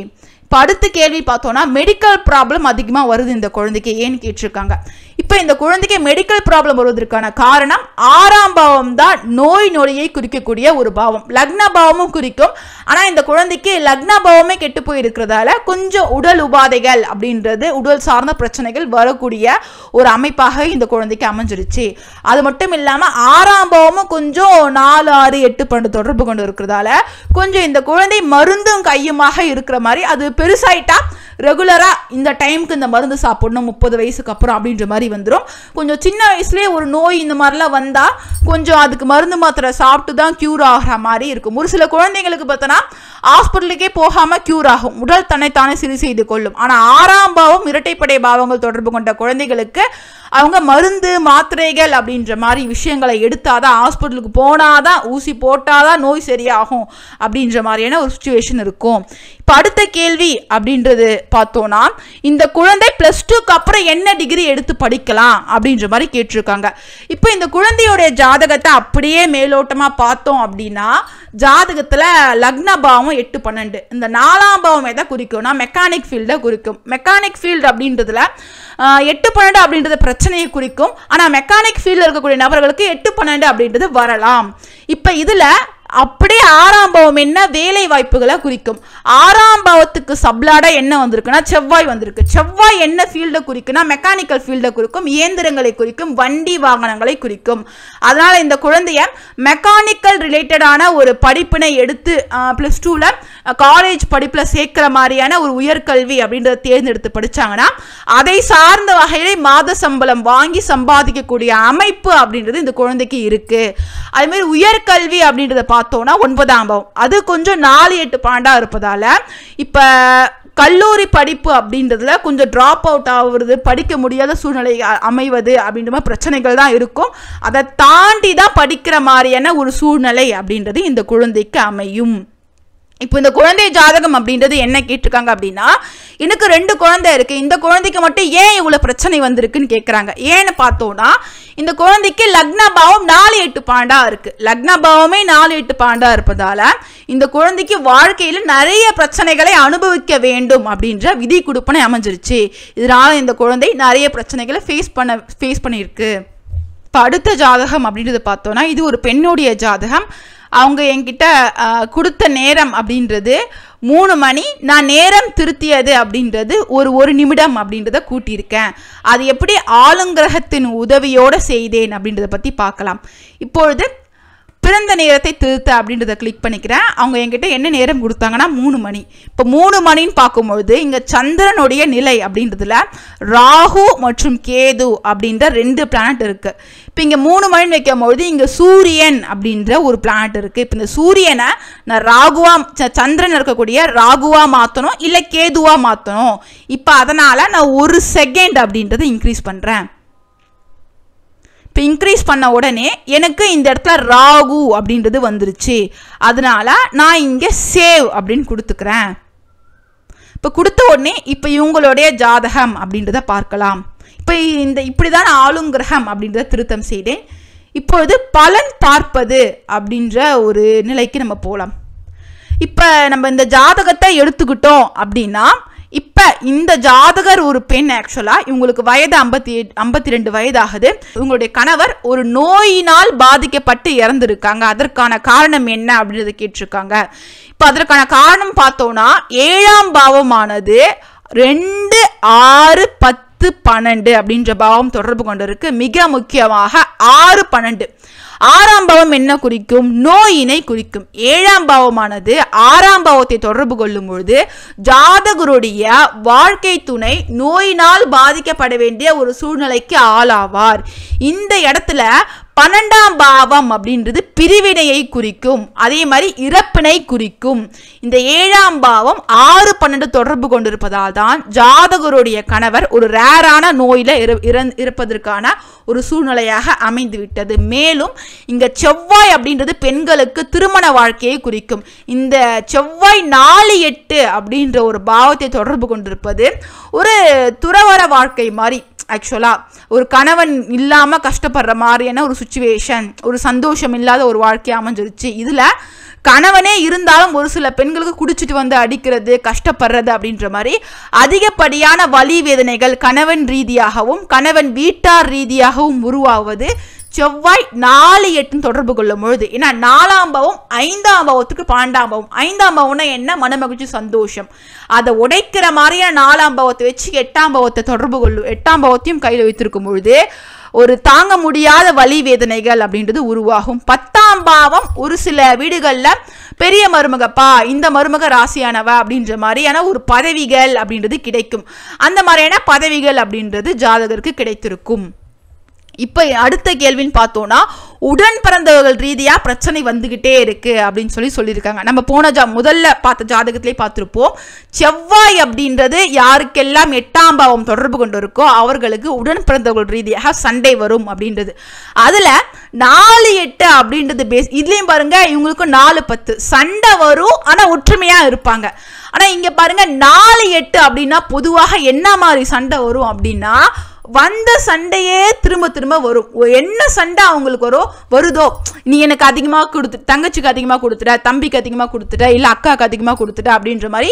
இப்போ அடுத்த கேள்வி பார்த்தோன்னா மெடிக்கல் ப்ராப்ளம் அதிகமாக வருது இந்த குழந்தைக்கு ஏன்னு கேட்டிருக்காங்க. இப்போ இந்த குழந்தைக்கு மெடிக்கல் ப்ராப்ளம் வருவதற்கான காரணம் 6ஆம் பாவம் தான் நோயை குறிக்கக்கூடிய ஒரு பாவம். லக்ன பாவமும் குறிக்கும். ஆனால் இந்த குழந்தைக்கு லக்ன பாவமே கெட்டு போயிருக்கிறதால கொஞ்சம் உடல் உபாதைகள் அப்படின்றது உடல் சார்ந்த பிரச்சனைகள் வரக்கூடிய ஒரு அமைப்பாக இந்த குழந்தைக்கு அமைஞ்சிருச்சு. அது மட்டும் இல்லாமல் 6ஆம் பாவமும் கொஞ்சம் 4, 6, 8, 12 தொடர்பு கொண்டு இருக்கிறதால கொஞ்சம் இந்த குழந்தை மருந்தும் கையுமாக இருக்கிற மாதிரி அது பெருசாயிட்டா ரெகுலரா இந்த டைமுக்கு இந்த மருந்து சாப்பிடணும் 30 வயசுக்கு அப்புறம் அப்படின்ற மாதிரி வந்துடும். கொஞ்சம் சின்ன வயசுலேயே ஒரு நோய் இந்த மாதிரிலாம் வந்தா கொஞ்சம் அதுக்கு மருந்து மாத்திரை சாப்பிட்டு தான் கியூர் ஆகிற மாதிரி இருக்கும். ஒரு சில குழந்தைங்களுக்கு பார்த்தோன்னா ஹாஸ்பிட்டலுக்கே போகாம கியூர் ஆகும், உடல் தன்னைத்தானே சரி செய்து கொள்ளும். ஆனால் 6ஆம் பாவம் இரட்டைப்படை பாவங்கள் தொடர்பு கொண்ட குழந்தைகளுக்கு அவங்க மருந்து மாத்திரைகள் அப்படின்ற மாதிரி விஷயங்களை எடுத்தாதான், ஹாஸ்பிட்டலுக்கு போனாதான், ஊசி போட்டாதான் நோய் சரியாகும் அப்படின்ற மாதிரியான ஒரு சுச்சுவேஷன் இருக்கும். இப்போ அடுத்த கேள்வி அப்படின்றது பார்த்தோன்னா, இந்த குழந்தை +2க்கு அப்புறம் என்ன டிகிரி எடுத்து படிக்கலாம் அப்படின்ற மாதிரி கேட்டிருக்காங்க. இப்போ இந்த குழந்தையோடைய ஜாதகத்தை அப்படியே மேலோட்டமாக பார்த்தோம் அப்படின்னா, ஜாதகத்தில் லக்ன பாவம் 8, 12 இந்த 4ஆம் பாவம் எதை குறிக்கும்னா மெக்கானிக் ஃபீல்டை குறிக்கும். மெக்கானிக் ஃபீல்டு அப்படின்றதுல 8, 12 அப்படின்றது பிரச்சனையை குறிக்கும். ஆனால் மெக்கானிக் ஃபீல்டில் இருக்கக்கூடிய நபர்களுக்கு 8, 12 அப்படின்றது வரலாம். இப்போ இதில் அப்படியே 6ஆம் பாவம் என்ன வேலை வாய்ப்புகளை குறிக்கும். 6ஆம் பாவத்துக்கு சப்ளாடா என்ன வந்திருக்குன்னா செவ்வாய் வந்திருக்கு. செவ்வாய் என்ன ஃபீல்டை குறிக்குன்னா மெக்கானிக்கல் ஃபீல்டை குறிக்கும், இயந்திரங்களை குறிக்கும், வண்டி வாகனங்களை குறிக்கும். அதனால இந்த குழந்தைய மெக்கானிக்கல் ரிலேட்டடான ஒரு படிப்பினை எடுத்து +2ல காலேஜ் படிப்பில் சேர்க்கிற மாதிரியான ஒரு உயர்கல்வி அப்படின்றத தேர்ந்தெடுத்து படிச்சாங்கன்னா அதை சார்ந்த வகையிலே மாத சம்பளம் வாங்கி சம்பாதிக்கக்கூடிய அமைப்பு அப்படின்றது இந்த குழந்தைக்கு இருக்கு. அதே மாதிரி உயர்கல்வி அப்படின்றத பார்த்தோம்னா 9ஆம் பாவம் அது கொஞ்சம் 4, 8, 12 இருப்பதால இப்ப கல்லூரி படிப்பு அப்படின்றதுல கொஞ்சம் டிராப் அவுட் ஆகுறது, படிக்க முடியாத சூழ்நிலை அமைவது அப்படின்ற மாதிரி பிரச்சனைகள் தான் இருக்கும். அதை தாண்டி தான் படிக்கிற மாதிரியான ஒரு சூழ்நிலை அப்படின்றது இந்த குழந்தைக்கு அமையும். இப்போ இந்த குழந்தை ஜாதகம் அப்படின்றது என்ன கேட்டிருக்காங்க அப்படின்னா, எனக்கு 2 குழந்தை இருக்கு, இந்த குழந்தைக்கு மட்டும் ஏன் இவ்வளவு பிரச்சனை வந்திருக்குன்னு கேட்குறாங்க. ஏன்னு பார்த்தோம்னா இந்த குழந்தைக்கு லக்ன பாவம் 4, 8, 12 இருக்கு. லக்ன பாவமே 4, 8, 12 இருப்பதால இந்த குழந்தைக்கு வாழ்க்கையில் நிறைய பிரச்சனைகளை அனுபவிக்க வேண்டும் அப்படின்ற விதி கொடுப்பனை அமைஞ்சிருச்சு. இதனால இந்த குழந்தை நிறைய பிரச்சனைகளை ஃபேஸ் பண்ணியிருக்கு. இப்போ அடுத்த ஜாதகம் அப்படின்றது பார்த்தோம்னா இது ஒரு பெண்ணுடைய ஜாதகம். அவங்க என்கிட்ட கொடுத்த நேரம் அப்படின்றது 3 மணி. நான் நேரம் திருத்தியது அப்படின்றது ஒரு நிமிடம் அப்படின்றத கூட்டியிருக்கேன். அது எப்படி ஆளுங்கிரகத்தின் உதவியோடு செய்தேன் அப்படின்றத பற்றி பார்க்கலாம். இப்பொழுது பிறந்த நேரத்தை திருத்த அப்படின்றத கிளிக் பண்ணிக்கிறேன். அவங்க என்கிட்ட என்ன நேரம் கொடுத்தாங்கன்னா 3 மணி. இப்போ 3 மணின்னு பார்க்கும்பொழுது இங்கே சந்திரனுடைய நிலை அப்படின்றதுல ராகு மற்றும் கேது அப்படின்ற 2 பிளானட் இருக்கு. இப்போ இங்கே 3 மணின்னு வைக்கும்பொழுது இங்கே சூரியன் அப்படின்ற ஒரு பிளானட் இருக்கு. இப்போ இந்த சூரியனை நான் ராகுவா, சந்திரன் இருக்கக்கூடிய ராகுவா மாற்றணும் இல்லை கேதுவா மாற்றணும். இப்போ அதனால நான் 1 செகண்ட் அப்படின்றத இன்க்ரீஸ் பண்ணுறேன். இப்போ இன்க்ரீஸ் பண்ண உடனே எனக்கு இந்த இடத்துல ராகு அப்படின்றது வந்துருச்சு. அதனால நான் இங்கே சேவ் அப்படின்னு கொடுத்துக்கிறேன். இப்போ கொடுத்த உடனே இப்போ இவங்களுடைய ஜாதகம் அப்படின்றத பார்க்கலாம். இப்போ இப்படிதான் ஆளுங்கிரகம் அப்படின்றத திருத்தம் செய்தேன். இப்பொழுது பலன் பார்ப்பது அப்படின்ற ஒரு நிலைக்கு நம்ம போகலாம். இப்போ நம்ம இந்த ஜாதகத்தை எடுத்துக்கிட்டோம் அப்படின்னா இப்போ இந்த ஜாதகர் ஒரு பெண். ஆக்சுவலாக இவங்களுக்கு வயது 52 வயதாகுது. இவங்களுடைய கணவர் ஒரு நோயினால் பாதிக்கப்பட்டு இறந்துருக்காங்க. அதற்கான காரணம் என்ன அப்படின்றத கேட்டிருக்காங்க. இப்போ அதற்கான காரணம் பார்த்தோம்னா 7ஆம் பாவமானது 2, 6, 10, 12 அப்படின்ற பாவம் தொடர்பு கொண்டு இருக்கு. மிக முக்கியமாக 6, 12 6ஆம் பாவம் என்ன குறிக்கும்? நோயினை குறிக்கும். 7ஆம் பாவமானது 6ஆம் பாவத்தை தொடர்பு கொள்ளும் பொழுது ஜாதகருடைய வாழ்க்கை துணை நோயினால் பாதிக்கப்பட வேண்டிய ஒரு சூழ்நிலைக்கு ஆளாவார். இந்த இடத்துல 12ஆம் பாவம் அப்படின்றது பிரிவினையை குறிக்கும், அதே மாதிரி இறப்பினை குறிக்கும். இந்த 7ஆம் பாவம் 6, 12 தொடர்பு கொண்டிருப்பதால் தான் ஜாதகருடைய கணவர் ஒரு ரேரான நோயில இறப்பதற்கான ஒரு சூழ்நிலையாக அமைந்து விட்டது. மேலும் இங்க செவ்வாய் அப்படின்றது பெண்களுக்கு திருமண வாழ்க்கையை குறிக்கும். இந்த செவ்வாய் 4, 8 அப்படின்ற ஒரு பாவத்தை தொடர்பு கொண்டிருப்பது ஒரு துறவற வாழ்க்கை மாதிரி. ஆக்சுவலா ஒரு கணவன் இல்லாம கஷ்டப்படுற மாதிரியான ஒரு சுச்சுவேஷன், ஒரு சந்தோஷம் இல்லாத ஒரு வாழ்க்கை அமைஞ்சிருச்சு. இதுல கணவனே இருந்தாலும் ஒரு சில பெண்களுக்கு குடிச்சிட்டு வந்து அடிக்கிறது, கஷ்டப்படுறது அப்படின்ற மாதிரி அதிகப்படியான வலி வேதனைகள் கணவன் ரீதியாகவும் கணவன் வீட்டார் ரீதியாகவும் உருவாவது செவ்வாய் 4, 8 தொடர்பு கொள்ளும் பொழுது. ஏன்னா 4ஆம் பாவம் 5ஆம் பாவத்துக்கு 12ஆம் பாவம். 5ஆம் பாவம்னா என்ன? மனமகிழ்ச்சி, சந்தோஷம். அதை உடைக்கிற மாதிரியான 4ஆம் பாவத்தை வச்சு 8ஆம் பாவத்தை தொடர்பு கொள்ளும். 8ஆம் பாவத்தையும் கையில் வைத்திருக்கும் பொழுது ஒரு தாங்க முடியாத வலி வேதனைகள் அப்படின்றது உருவாகும். 10ஆம் பாவம் ஒரு சில வீடுகளில் பெரிய மருமகப்பா, இந்த மருமக ராசியானவ அப்படின்ற மாதிரியான ஒரு பதவிகள் அப்படின்றது கிடைக்கும். அந்த மாதிரியான பதவிகள் அப்படின்றது ஜாதகருக்கு கிடைத்திருக்கும். இப்போ அடுத்த கேள்வின்னு பார்த்தோம்னா, உடன் பிறந்தவர்கள் ரீதியா பிரச்சனை வந்துகிட்டே இருக்கு அப்படின்னு சொல்லியிருக்காங்க. நம்ம போன முதல்ல பார்த்த ஜாதகத்திலே பார்த்துருப்போம். செவ்வாய் அப்படின்றது யாருக்கெல்லாம் 8ஆம் பாவம் தொடர்பு கொண்டு இருக்கோ அவர்களுக்கு உடன் பிறந்தவர்கள் ரீதியாக சண்டை வரும் அப்படின்றது. அதுல 4-8 அப்படின்றது பேஸ். இதுலயும் பாருங்க, இவங்களுக்கு 4-10 சண்டை வரும், ஆனா ஒற்றுமையா இருப்பாங்க. ஆனா இங்க பாருங்க 4-8 அப்படின்னா பொதுவாக என்ன மாதிரி சண்டை வரும் அப்படின்னா, வந்த சண்டையே திரும்ப திரும்ப வரும். என்ன சண்டை அவங்களுக்கு வருதோ, நீ எனக்கு அதிகமாக கொடுத்து, தங்கச்சிக்கு அதிகமாக கொடுத்துட்ட, தம்பிக்கு அதிகமாக கொடுத்துட்ட, இல்லை அக்காவுக்கு அதிகமாக கொடுத்துட்ட அப்படின்ற மாதிரி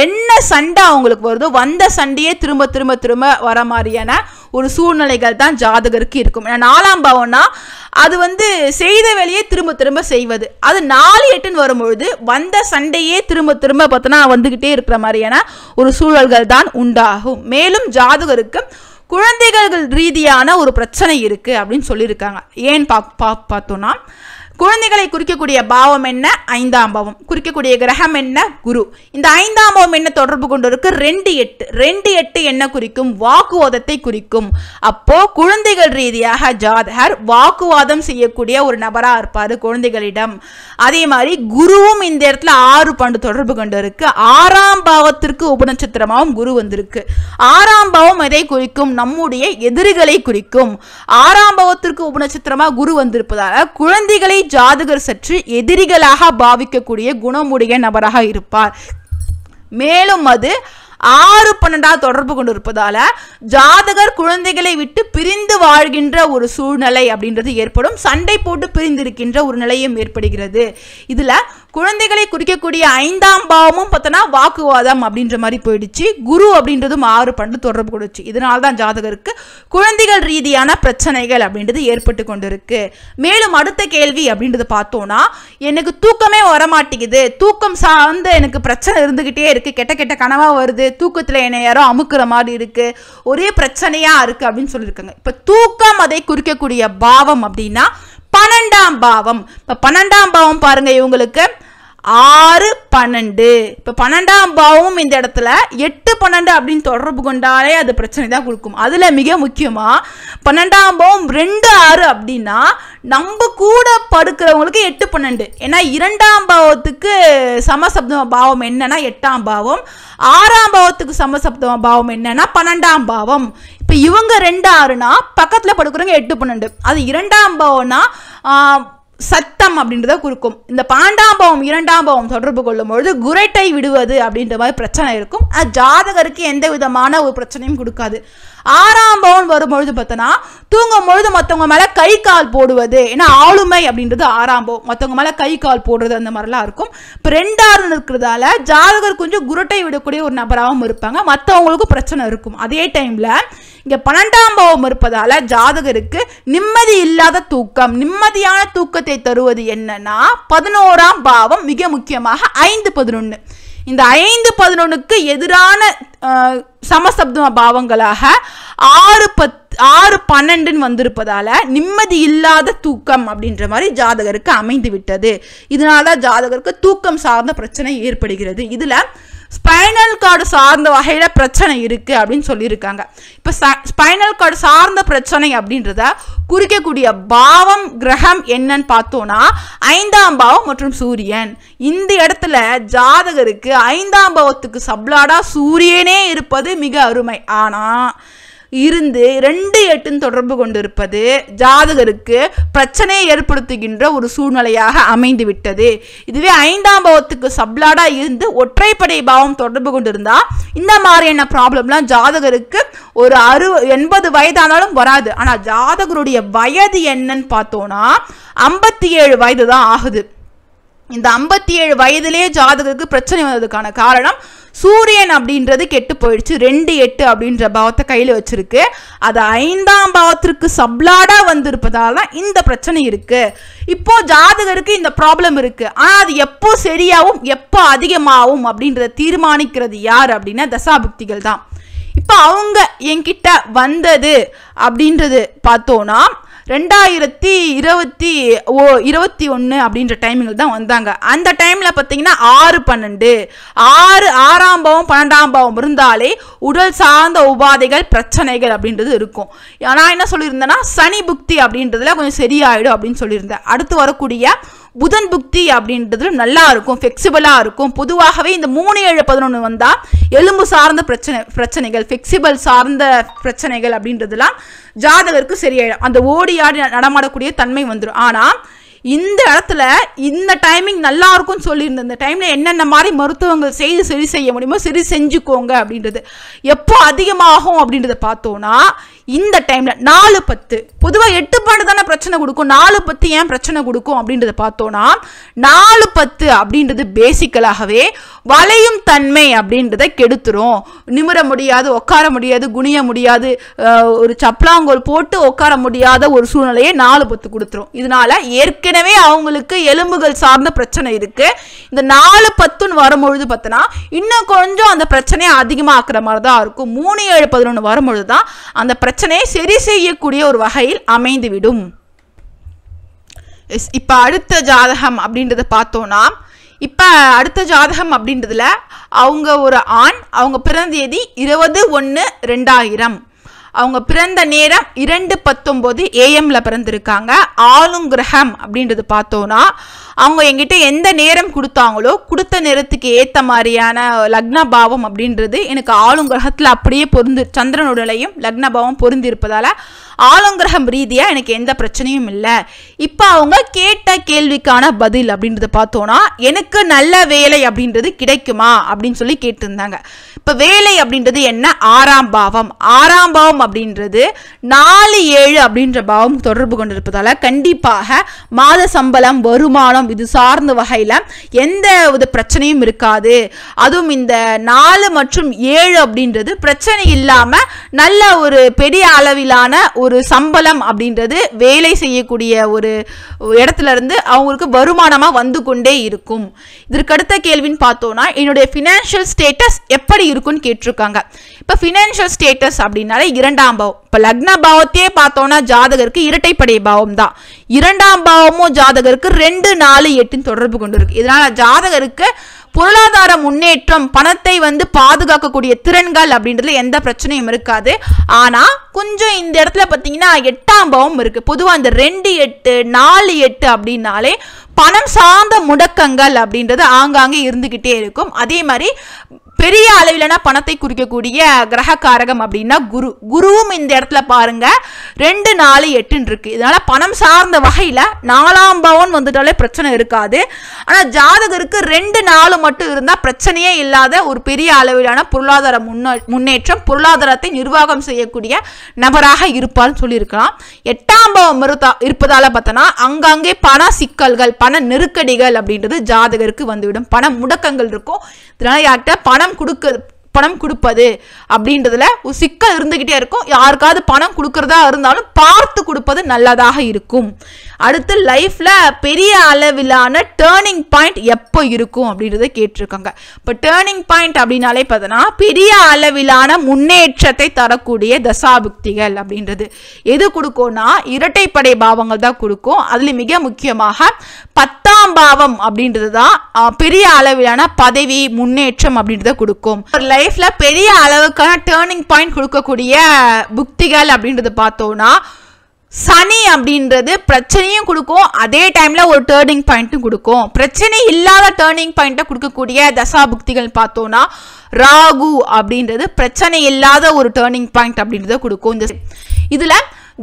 என்ன சண்டை அவங்களுக்கு வருதோ, வந்த சண்டையே திரும்ப திரும்ப திரும்ப வர மாதிரியான ஒரு சூழ்நிலைகள் தான் ஜாதகருக்கு இருக்கும். 4ஆம் பாவம்னா அது செய்த வேலையே திரும்ப திரும்ப செய்வது. அது 4-8 வரும்பொழுது வந்த சண்டையே திரும்ப திரும்ப பார்த்தோன்னா வந்துகிட்டே இருக்கிற மாதிரியான ஒரு சூழல்கள் தான் உண்டாகும். மேலும் ஜாதகருக்கு குழந்தைகள் ரீதியான ஒரு பிரச்சனை இருக்கு அப்படின்னு சொல்லியிருக்காங்க. ஏன் பார்த்தோம்னா, குழந்தைகளை குறிக்கக்கூடிய பாவம் என்ன? 5ஆம் பாவம். குறிக்கக்கூடிய கிரகம் என்ன? குரு. இந்த 5ஆம் பாவம் என்ன தொடர்பு கொண்டு இருக்கு? 2-8. 2-8 என்ன குறிக்கும்? வாக்குவாதத்தை குறிக்கும். அப்போ குழந்தைகள் ரீதியாக ஜாதகர் வாக்குவாதம் செய்யக்கூடிய ஒரு நபரா இருப்பாரு குழந்தைகளிடம். அதே மாதிரி குருவும் இந்த இடத்துல 6 தொடர்பு கொண்டு இருக்கு. 6ஆம் பாவத்திற்கு உபநட்சத்திரமாகவும் குரு வந்திருக்கு. 6ஆம் பாவம் எதை குறிக்கும்? நம்முடைய எதிரிகளை குறிக்கும். 6ஆம் பாவத்திற்கு உபநட்சத்திரமா குரு வந்திருப்பதால குழந்தைகளை ஜாதகர் சற்று எதிரிகளாக பாவிக்கக்கூடிய குணமுடைய நபராக இருப்பார். மேலும் அது 6-12 தொடர்பு கொண்டு இருப்பதால ஜாதகர் குழந்தைகளை விட்டு பிரிந்து வாழ்கின்ற ஒரு சூழ்நிலை அப்படின்றது ஏற்படும். சண்டை போட்டு பிரிந்திருக்கின்ற ஒரு நிலையும் ஏற்படுகிறது. இதுல குழந்தைகளை குறிக்கக்கூடிய 5ஆம் பாவமும் பார்த்தோன்னா வாக்குவாதம் அப்படின்ற மாதிரி போயிடுச்சு. குரு அப்படின்றதும் 6-12 தொடர்பு கொடுச்சு. இதனால்தான் ஜாதகருக்கு குழந்தைகள் ரீதியான பிரச்சனைகள் அப்படின்றது ஏற்பட்டு கொண்டிருக்கு. மேலும் அடுத்த கேள்வி அப்படின்றது பார்த்தோம்னா, எனக்கு தூக்கமே வரமாட்டேங்குது, தூக்கம் சார்ந்த எனக்கு பிரச்சனை இருந்துகிட்டே இருக்கு, கெட்ட கெட்ட கனவா வருது, தூக்கத்துல என்ன யாரோ அமுக்குற மாதிரி இருக்கு, ஒரே பிரச்சனையா இருக்கு அப்படின்னு சொல்லியிருக்காங்க. இப்ப தூக்கம் அதை குறிக்கக்கூடிய பாவம் அப்படின்னா 12ஆம் பாவம். இப்ப 12ஆம் பாவம் பாருங்க, இவங்களுக்கு 6-12. இப்ப 12ஆம் பாவமும் இந்த இடத்துல 8-12 அப்படின்னு தொடர்பு கொண்டாலே அது பிரச்சனை தான் கொடுக்கும். அதுல மிக முக்கியமா 12ஆம் பாவம் 2-6 அப்படின்னா நம்ம கூட படுக்கிறவங்களுக்கு 8-12. ஏன்னா 2ஆம் பாவத்துக்கு சமசப்த பாவம் என்னன்னா 8ஆம் பாவம், 6ஆம் பாவத்துக்கு சமசப்த பாவம் என்னன்னா 12ஆம் பாவம். இப்ப இவங்க 2-6னா பக்கத்துல படுக்கிறவங்க 8-12. அது 2ஆம் பாவம்னா சத்தம் அப்படின்றத குறிக்கும். இந்த 12ஆம் பாவம் 2ஆம் பாவம் தொடர்பு கொள்ளும் பொழுது குரைட்டை விடுவது அப்படின்ற மாதிரி பிரச்சனை இருக்கும். அது ஜாதகருக்கு எந்த விதமான ஒரு பிரச்சனையும் கொடுக்காது. 6ஆம் பாவம் வரும்பொழுது பார்த்தோன்னா தூங்கும் பொழுது மற்றவங்க மேல கை கால் போடுவது. ஏன்னா ஆளுமை அப்படின்றது 6ஆம் பாவம், மற்றவங்க மேல கை கால் போடுறது அந்த மாதிரிலாம் இருக்கும். இப்போ 2-6 இருக்கிறதால ஜாதகர் கொஞ்சம் குரட்டை விடக்கூடிய ஒரு நபராகவும் இருப்பாங்க, மற்றவங்களுக்கும் பிரச்சனை இருக்கும். அதே டைம்ல இங்க 12ஆம் பாவம் இருப்பதால ஜாதகருக்கு நிம்மதி இல்லாத தூக்கம், நிம்மதியான தூக்கத்தை தருவது என்னன்னா 11ஆம் பாவம், மிக முக்கியமாக 5-11. இந்த 5-11க்கு எதிரான சமசப்த பாவங்களாக 6-12 வந்திருப்பதால நிம்மதி இல்லாத தூக்கம் அப்படின்ற மாதிரி ஜாதகருக்கு அமைந்து விட்டது. இதனால ஜாதகருக்கு தூக்கம் சார்ந்த பிரச்சனை ஏற்படுகிறது. இதுல ஸ்பைனல் கார்டு சார்ந்த வகையில பிரச்சனை இருக்கு அப்படின்னு சொல்லியிருக்காங்க. இப்ப ஸ்பைனல் கார்டு சார்ந்த பிரச்சனை அப்படின்றத குறிக்கக்கூடிய பாவம் கிரகம் என்னன்னு பார்த்தோம்னா 5ஆம் பாவம் மற்றும் சூரியன். இந்த இடத்துல ஜாதகருக்கு 5ஆம் பாவத்துக்கு சப்ளாடா சூரியனே இருப்பது மிக அருமை. ஆனா இருந்து 2-8 தொடர்பு கொண்டிருப்பது ஜாதகருக்கு பிரச்சனையை ஏற்படுத்துகின்ற ஒரு சூழ்நிலையாக அமைந்து விட்டது. இதுவே 5ஆம் பாவத்துக்கு சப்ளாடா இருந்து ஒற்றைப்படை பாவம் தொடர்பு கொண்டிருந்தா இந்த மாதிரியான ப்ராப்ளம்லாம் ஜாதகருக்கு ஒரு 80 வயதானாலும் வராது. ஆனா ஜாதகருடைய வயது என்னன்னு பார்த்தோம்னா 57 வயது தான் ஆகுது. இந்த 57 வயதிலே ஜாதகருக்கு பிரச்சனை வந்ததுக்கான காரணம் சூரியன் அப்படின்றது கெட்டு போயிடுச்சு. 2-8 அப்படின்ற பாவத்தை கையில் வச்சிருக்கு. அது 5ஆம் பாவத்திற்கு சப்ளாடா வந்திருப்பதால தான் இந்த பிரச்சனை இருக்கு. இப்போ ஜாதகருக்கு இந்த ப்ராப்ளம் இருக்கு. ஆனா அது எப்போ சரியாகும் எப்போ அதிகமாகும் அப்படின்றத தீர்மானிக்கிறது யார் அப்படின்னா தசாபுக்திகள் தான். இப்போ அவங்க என்கிட்ட வந்தது அப்படின்றது பார்த்தோன்னா 2021 அப்படின்ற டைமிங்கில் தான் வந்தாங்க. அந்த டைமில் பார்த்தீங்கன்னா 6-12 ஆறாம் பாவம் 12ஆம் பாவம் இருந்தாலே உடல் சார்ந்த உபாதைகள் பிரச்சனைகள் அப்படின்றது இருக்கும். நான் என்ன சொல்லியிருந்தேன்னா சனி புக்தி அப்படின்றதுல கொஞ்சம் சரியாயிடும் அப்படின்னு சொல்லியிருந்தேன். அடுத்து வரக்கூடிய புதன் புக்தி அப்படின்றது நல்லா இருக்கும், ஃப்ளெக்சிபிளாக இருக்கும். பொதுவாகவே இந்த 3-7-11 வந்தால் எலும்பு சார்ந்த பிரச்சனைகள் ஃப்ளெக்சிபிள் சார்ந்த பிரச்சனைகள் அப்படின்றதுலாம் ஜாதகருக்கு சரியாயிடும். அந்த ஓடி ஆடி நடமாடக்கூடிய தன்மை வந்துடும். ஆனால் இந்த இடத்துல இந்த டைமிங் நல்லா இருக்கும்னு சொல்லியிருந்தேன். இந்த டைமில் என்னென்ன மாதிரி மருத்துவங்கள் செய்து சரி செய்ய முடியுமோ சரி செஞ்சுக்கோங்க அப்படின்றது. எப்போ அதிகமாகும் அப்படின்றத பார்த்தோன்னா இந்த டைமில் 4-10 பொதுவாக 8-12 தானே பிரச்சனை கொடுக்கும், 4-10 ஏன் பிரச்சனை கொடுக்கும் அப்படின்றத பார்த்தோன்னா 4-10 அப்படின்றது பேசிக்கலாகவே வளையும் தன்மை அப்படின்றத கெடுத்துரும். நிமிர முடியாது, உட்கார முடியாது, குனிய முடியாது, ஒரு சப்ளாங்கோல் போட்டு உட்கார முடியாத ஒரு சூழ்நிலையை 4-10 கொடுத்துரும். இதனால ஏற்கனவே அவங்களுக்கு எலும்புகள் சார்ந்த பிரச்சனை இருக்கு. இந்த 4-10 வரும்பொழுது பார்த்தோன்னா இன்னும் கொஞ்சம் அந்த பிரச்சனையை அதிகமாக்குற மாதிரி தான் இருக்கும். 3-7-11 வரும்பொழுது தான் அந்த பிரச்சனையை சரி செய்யக்கூடிய ஒரு வகையில் அமைந்துவிடும். இப்போ அடுத்த ஜாதகம் அப்படின்றத பார்த்தோன்னா இப்போ அடுத்த ஜாதகம் அப்படின்றதுல அவங்க ஒரு ஆண், அவங்க பிறந்த தேதி 20-1-2000, அவங்க பிறந்த நேரம் 2:19 AM பிறந்திருக்காங்க. ஆளுங்கிரகம் அப்படின்றது பார்த்தோன்னா அவங்க என்கிட்ட எந்த நேரம் கொடுத்தாங்களோ கொடுத்த நேரத்துக்கு ஏற்ற மாதிரியான லக்ன பாவம் அப்படின்றது எனக்கு ஆளுங்கிரகத்தில் அப்படியே பொருந்து, சந்திரனுடலையும் லக்ன பாவம் பொருந்தி இருப்பதால் ஆளுங்கிரகம் ரீதியாக எனக்கு எந்த பிரச்சனையும் இல்லை. இப்போ அவங்க கேட்ட கேள்விக்கான பதில் அப்படின்றத பார்த்தோன்னா எனக்கு நல்ல வேலை அப்படின்றது கிடைக்குமா அப்படின்னு சொல்லி கேட்டிருந்தாங்க. இப்போ வேலை அப்படின்றது என்ன? 6ஆம் பாவம். 6ஆம் பாவம் அப்படின்றது 4-7 அப்படின்ற பாவம் தொடர்பு கொண்டிருப்பதால் கண்டிப்பாக மாத சம்பளம், வருமானம் இது சார்ந்த வகையில் எந்த வித பிரச்சனையும் இருக்காது. அதுவும் இந்த 4 மற்றும் 7 அப்படின்றது பிரச்சனை இல்லாமல் நல்ல ஒரு பெரிய அளவிலான ஒரு சம்பளம் அப்படின்றது வேலை செய்யக்கூடிய ஒரு இடத்துல இருந்து அவங்களுக்கு வருமானமாக வந்து கொண்டே இருக்கும். இதற்கடுத்த கேள்வின்னு பார்த்தோன்னா என்னுடைய ஃபினான்ஷியல் ஸ்டேட்டஸ் எப்படி இருக்குன்னு கேட்டிருக்காங்க. இப்போ ஃபினான்ஷியல் ஸ்டேட்டஸ் அப்படின்னாலே 2ஆம் பாவம். இப்போ லக்ன பாவத்தையே பார்த்தோன்னா ஜாதகருக்கு இரட்டைப்படை பாவம் தான். 2ஆம் பாவமும் ஜாதகருக்கு 2-4-8 தொடர்பு கொண்டு இருக்கு. இதனால ஜாதகருக்கு பொருளாதார முன்னேற்றம், பணத்தை பாதுகாக்கக்கூடிய திறன்கள் அப்படின்றதுல எந்த பிரச்சனையும் இருக்காது. ஆனால் கொஞ்சம் இந்த இடத்துல பார்த்தீங்கன்னா 8ஆம் பாவம் இருக்கு. பொதுவாக இந்த 2-8-4-8 அப்படின்னாலே பணம் சார்ந்த முடக்கங்கள் அப்படின்றது ஆங்காங்கே இருந்துகிட்டே இருக்கும். அதே மாதிரி பெரிய அளவிலான பணத்தை குறிக்கக்கூடிய கிரகக்காரகம் அப்படின்னா குருவும் இந்த இடத்துல பாருங்க 2-4-8 இருக்கு. இதனால பணம் சார்ந்த வகையில் 4ஆம் பாவம் வந்துட்டாலே பிரச்சனை இருக்காது. ஆனால் ஜாதகருக்கு 2-4 மட்டும் இருந்தால் பிரச்சனையே இல்லாத ஒரு பெரிய அளவிலான பொருளாதார முன்னேற்றம், பொருளாதாரத்தை நிர்வாகம் செய்யக்கூடிய நபராக இருப்பார்னு சொல்லியிருக்கலாம். 8ஆம் பாவம் இருப்பதால பார்த்தோன்னா அங்கங்கே பண சிக்கல்கள், பண நெருக்கடிகள் அப்படின்றது ஜாதகருக்கு வந்துவிடும். பண முடக்கங்கள் இருக்கும். இதனால யார்கிட்ட பணம் கொடுப்பது அப்படின்றதுல ஒரு சிக்கல் இருந்துகிட்டே இருக்கும். யாருக்காவது பணம் கொடுக்கறதா இருந்தாலும் பார்த்து கொடுப்பது நல்லதாக இருக்கும். அடுத்து லைஃப்ல பெரிய அளவிலான டேர்னிங் பாயிண்ட் எப்போ இருக்கும் அப்படின்றத கேட்டிருக்காங்க. இப்போ டேர்னிங் பாயிண்ட் அப்படின்னாலே பார்த்தோன்னா பெரிய அளவிலான முன்னேற்றத்தை தரக்கூடிய தசாபுக்திகள் அப்படின்றது எது கொடுக்கும்னா இரட்டைப்படை பாவங்கள் தான் கொடுக்கும். அதுல மிக முக்கியமாக 10ஆம் பாவம் அப்படின்றது தான் பெரிய அளவிலான பதவி முன்னேற்றம் அப்படின்றத கொடுக்கும். லைஃப்ல பெரிய அளவுக்கான டேர்னிங் பாயிண்ட் கொடுக்கக்கூடிய புக்திகள் அப்படின்றது பார்த்தோம்னா சனி அப்படின்றது பிரச்சனையும் கொடுக்கும், அதே டைம்ல ஒரு டேர்னிங் பாயிண்ட்டும் கொடுக்கும். பிரச்சனை இல்லாத டேர்னிங் பாயிண்ட்டை கொடுக்கக்கூடிய தசாபுக்திகள் பார்த்தோம்னா ராகு அப்படின்றது பிரச்சனை இல்லாத ஒரு டேர்னிங் பாயிண்ட் அப்படின்றத கொடுக்கும். இதுல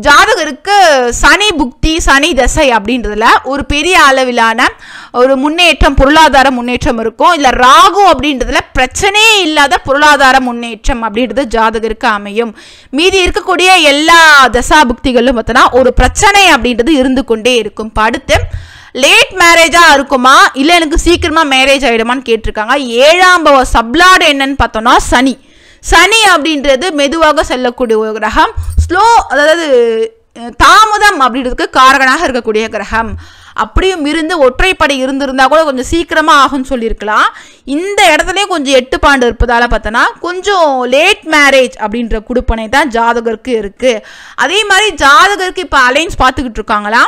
ஜாதகருக்கு சனி புக்தி, சனி தசை அப்படின்றதுல ஒரு பெரிய அளவிலான ஒரு முன்னேற்றம், பொருளாதார முன்னேற்றம் இருக்கும். இல்லை ராகு அப்படின்றதுல பிரச்சனையே இல்லாத பொருளாதார முன்னேற்றம் அப்படின்றது ஜாதகருக்கு அமையும். மீதி இருக்கக்கூடிய எல்லா தசா புக்திகளும் பார்த்தோன்னா ஒரு பிரச்சனை அப்படின்றது இருந்து கொண்டே இருக்கும். அடுத்து லேட் மேரேஜா இருக்குமா இல்லை எனக்கு சீக்கிரமா மேரேஜ் ஆயிடுமான்னு கேட்டிருக்காங்க. 7ஆம் பாவ சப்ளாடு என்னன்னு பார்த்தோம்னா சனி. சனி அப்படின்றது மெதுவாக செல்லக்கூடிய ஒரு கிரகம், ஸ்லோ அதாவது தாமதம் அப்படின்றதுக்கு காரகனாக இருக்கக்கூடிய கிரகம். அப்படியும் இருந்து ஒற்றைப்படை இருந்திருந்தா கூட கொஞ்சம் சீக்கிரமா ஆகும்னு சொல்லியிருக்கலாம். இந்த இடத்துலயும் கொஞ்சம் 8 பாண்டு இருப்பதால பார்த்தோன்னா கொஞ்சம் லேட் மேரேஜ் அப்படின்ற குடுப்பனை தான் ஜாதகருக்கு இருக்கு. அதே மாதிரி ஜாதகருக்கு இப்போ அலைன்ஸ் பார்த்துக்கிட்டு இருக்காங்களா,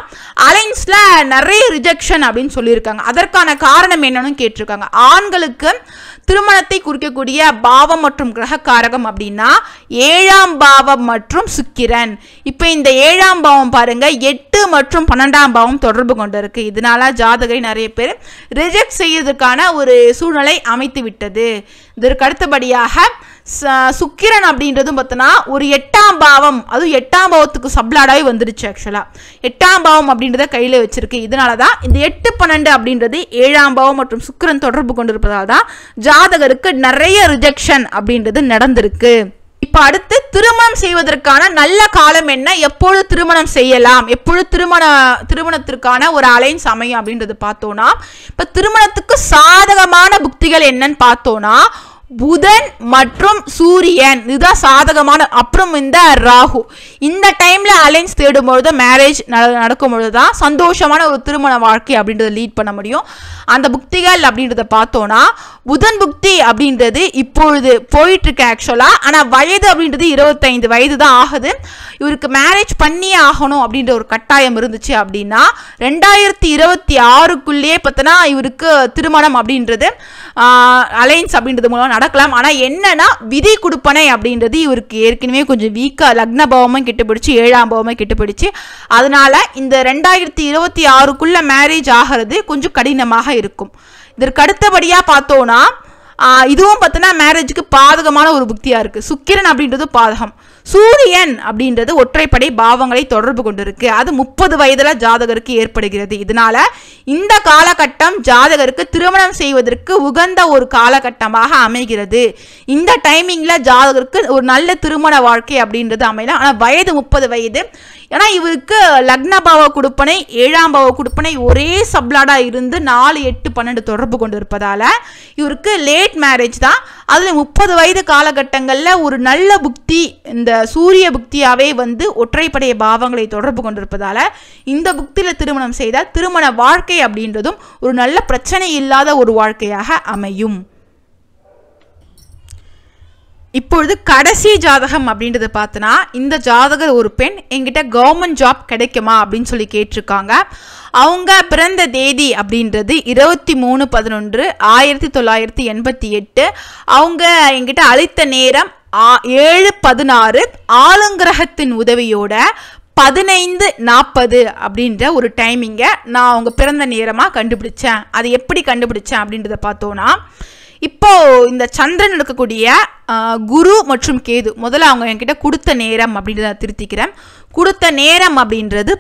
அலைன்ஸ்ல நிறைய ரிஜெக்ஷன் அப்படின்னு சொல்லியிருக்காங்க. அதற்கான காரணம் என்னன்னு கேட்டிருக்காங்க. ஆண்களுக்கு திருமணத்தை குறிக்கக்கூடிய பாவம் மற்றும் கிரக காரகம் அப்படின்னா 7ஆம் பாவம் மற்றும் சுக்கிரன். இப்போ இந்த 7ஆம் பாவம் பாருங்க 8 மற்றும் 12ஆம் பாவம் தொடர்பு கொண்டிருக்கு. இதனால ஜாதகரை நிறைய பேர் ரிஜெக்ட் செய்யறதுக்கான ஒரு சூழ்நிலை அமைத்து விட்டது. இதற்கு அடுத்தபடியாக சுக்கிரன் அப்படின்றதும் பார்த்தோன்னா ஒரு 8ஆம் பாவம், அதுவும் 8ஆம் பாவத்துக்கு சப்ளாடாவே வந்துடுச்சு. ஆக்சுவலா 8ஆம் பாவம் அப்படின்றத கையில வச்சிருக்கு. இதனால தான் இந்த 8, 12 அப்படின்றது 7ஆம் பாவம் மற்றும் சுக்கிரன் தொடர்பு கொண்டிருப்பதால் தான் ஜாதகருக்கு நிறைய ரிஜெக்ஷன் அப்படின்றது நடந்திருக்கு. இப்ப அடுத்து திருமணம் செய்வதற்கான நல்ல காலம் என்ன, எப்பொழுது திருமணம் செய்யலாம், எப்பொழுது திருமணத்திற்கான ஒரு அலைன்ஸ் அமையும் அப்படின்றது பார்த்தோம்னா, இப்ப திருமணத்துக்கு சாதகமான புக்திகள் என்னன்னு பார்த்தோம்னா புதன் மற்றும் சூரியன் இதுதான் சாதகமான. அப்புறம் இந்த ராகு இந்த டைம்ல அலைன்ஸ் தேடும்பொழுது மேரேஜ் நடக்கும் பொழுதுதான் சந்தோஷமான ஒரு திருமண வாழ்க்கை அப்படின்றத லீட் பண்ண முடியும். அந்த புக்திகள் அப்படின்றத பார்த்தோம்னா புதன் புக்தி அப்படின்றது இப்பொழுது போயிட்டு இருக்கு ஆக்சுவலா. ஆனா வயது அப்படின்றது 25 வயது தான் ஆகுது. இவருக்கு மேரேஜ் பண்ணியே ஆகணும் அப்படின்ற ஒரு கட்டாயம் இருந்துச்சு அப்படின்னா 2026க்குள்ளேயே பார்த்தோன்னா இவருக்கு திருமணம் அப்படின்றது அலைன்ஸ் அப்படின்றது மூலம் நடக்கலாம். ஆனா என்னன்னா விதி கொடுப்பனை அப்படின்றது இவருக்கு ஏற்கனவே கொஞ்சம் வீக்கா, லக்ன பாவமும் கெட்டுப்பிடிச்சு 7ஆம் பாவமும் கெட்டுப்பிடிச்சு. அதனால இந்த 2026க்குள்ள மேரேஜ் ஆகிறது கொஞ்சம் கடினமாக இருக்கும். இதற்கு அடுத்தபடியா பார்த்தோம்னா இதுவும் பார்த்தோன்னா மேரேஜுக்கு பாதகமான ஒரு புக்தியா இருக்கு. சுக்கிரன் அப்படின்றது பாதகம், சூரியன் அப்படின்றது ஒற்றைப்படை பாவங்களை தொடர்பு கொண்டிருக்கு. அது 30 வயதுல ஜாதகருக்கு ஏற்படுகிறது. இதனால இந்த காலகட்டம் ஜாதகருக்கு திருமணம் செய்வதற்கு உகந்த ஒரு காலகட்டமாக அமைகிறது. இந்த டைமிங்ல ஜாதகருக்கு ஒரு நல்ல திருமண வாழ்க்கை அப்படின்றது அமையலாம். ஆனா வயது 30 வயது. ஏன்னா இவருக்கு லக்ன பாவ குடுப்பனை 7ஆம் பாவ குடுப்பனை ஒரே சப்ளாடா இருந்து 4, 8, 12 தொடர்பு கொண்டு இருப்பதால இவருக்கு லேட் மேரேஜ் தான். அதுல 30 வயது காலகட்டங்கள்ல ஒரு நல்ல புக்தி, இந்த சூரிய புக்தியாவே வந்து ஒற்றைப்படை பாவங்களை தொடர்பு கொண்டிருப்பதால இந்த புக்தியில திருமணம் செய்தால் திருமண வாழ்க்கை அப்படின்றதும் ஒரு நல்ல பிரச்சனை இல்லாத ஒரு வாழ்க்கையாக அமையும். இப்பொழுது கடைசி ஜாதகம் அப்படின்றது பார்த்தோன்னா இந்த ஜாதகர் ஒரு பெண் என்கிட்ட கவர்மெண்ட் ஜாப் கிடைக்குமா அப்படின்னு சொல்லி கேட்டிருக்காங்க. அவங்க பிறந்த தேதி அப்படின்றது 23/11/1988. அவங்க என்கிட்ட அளித்த நேரம் 7:16. ஆளுங்கிரகத்தின் உதவியோட 15:40 அப்படின்ற ஒரு டைமிங்கை நான் அவங்க பிறந்த நேரமாக கண்டுபிடிச்சேன். அது எப்படி கண்டுபிடிச்சேன் அப்படின்றத பார்த்தோன்னா, இப்போ இந்த சந்திரன் இருக்கக்கூடிய குரு மற்றும் கேது முதல்ல அவங்க என்கிட்ட கொடுத்த நேரம் அப்படின்றத திருத்திக்கிறேன். கொடுத்த நேரம் அப்படின்றது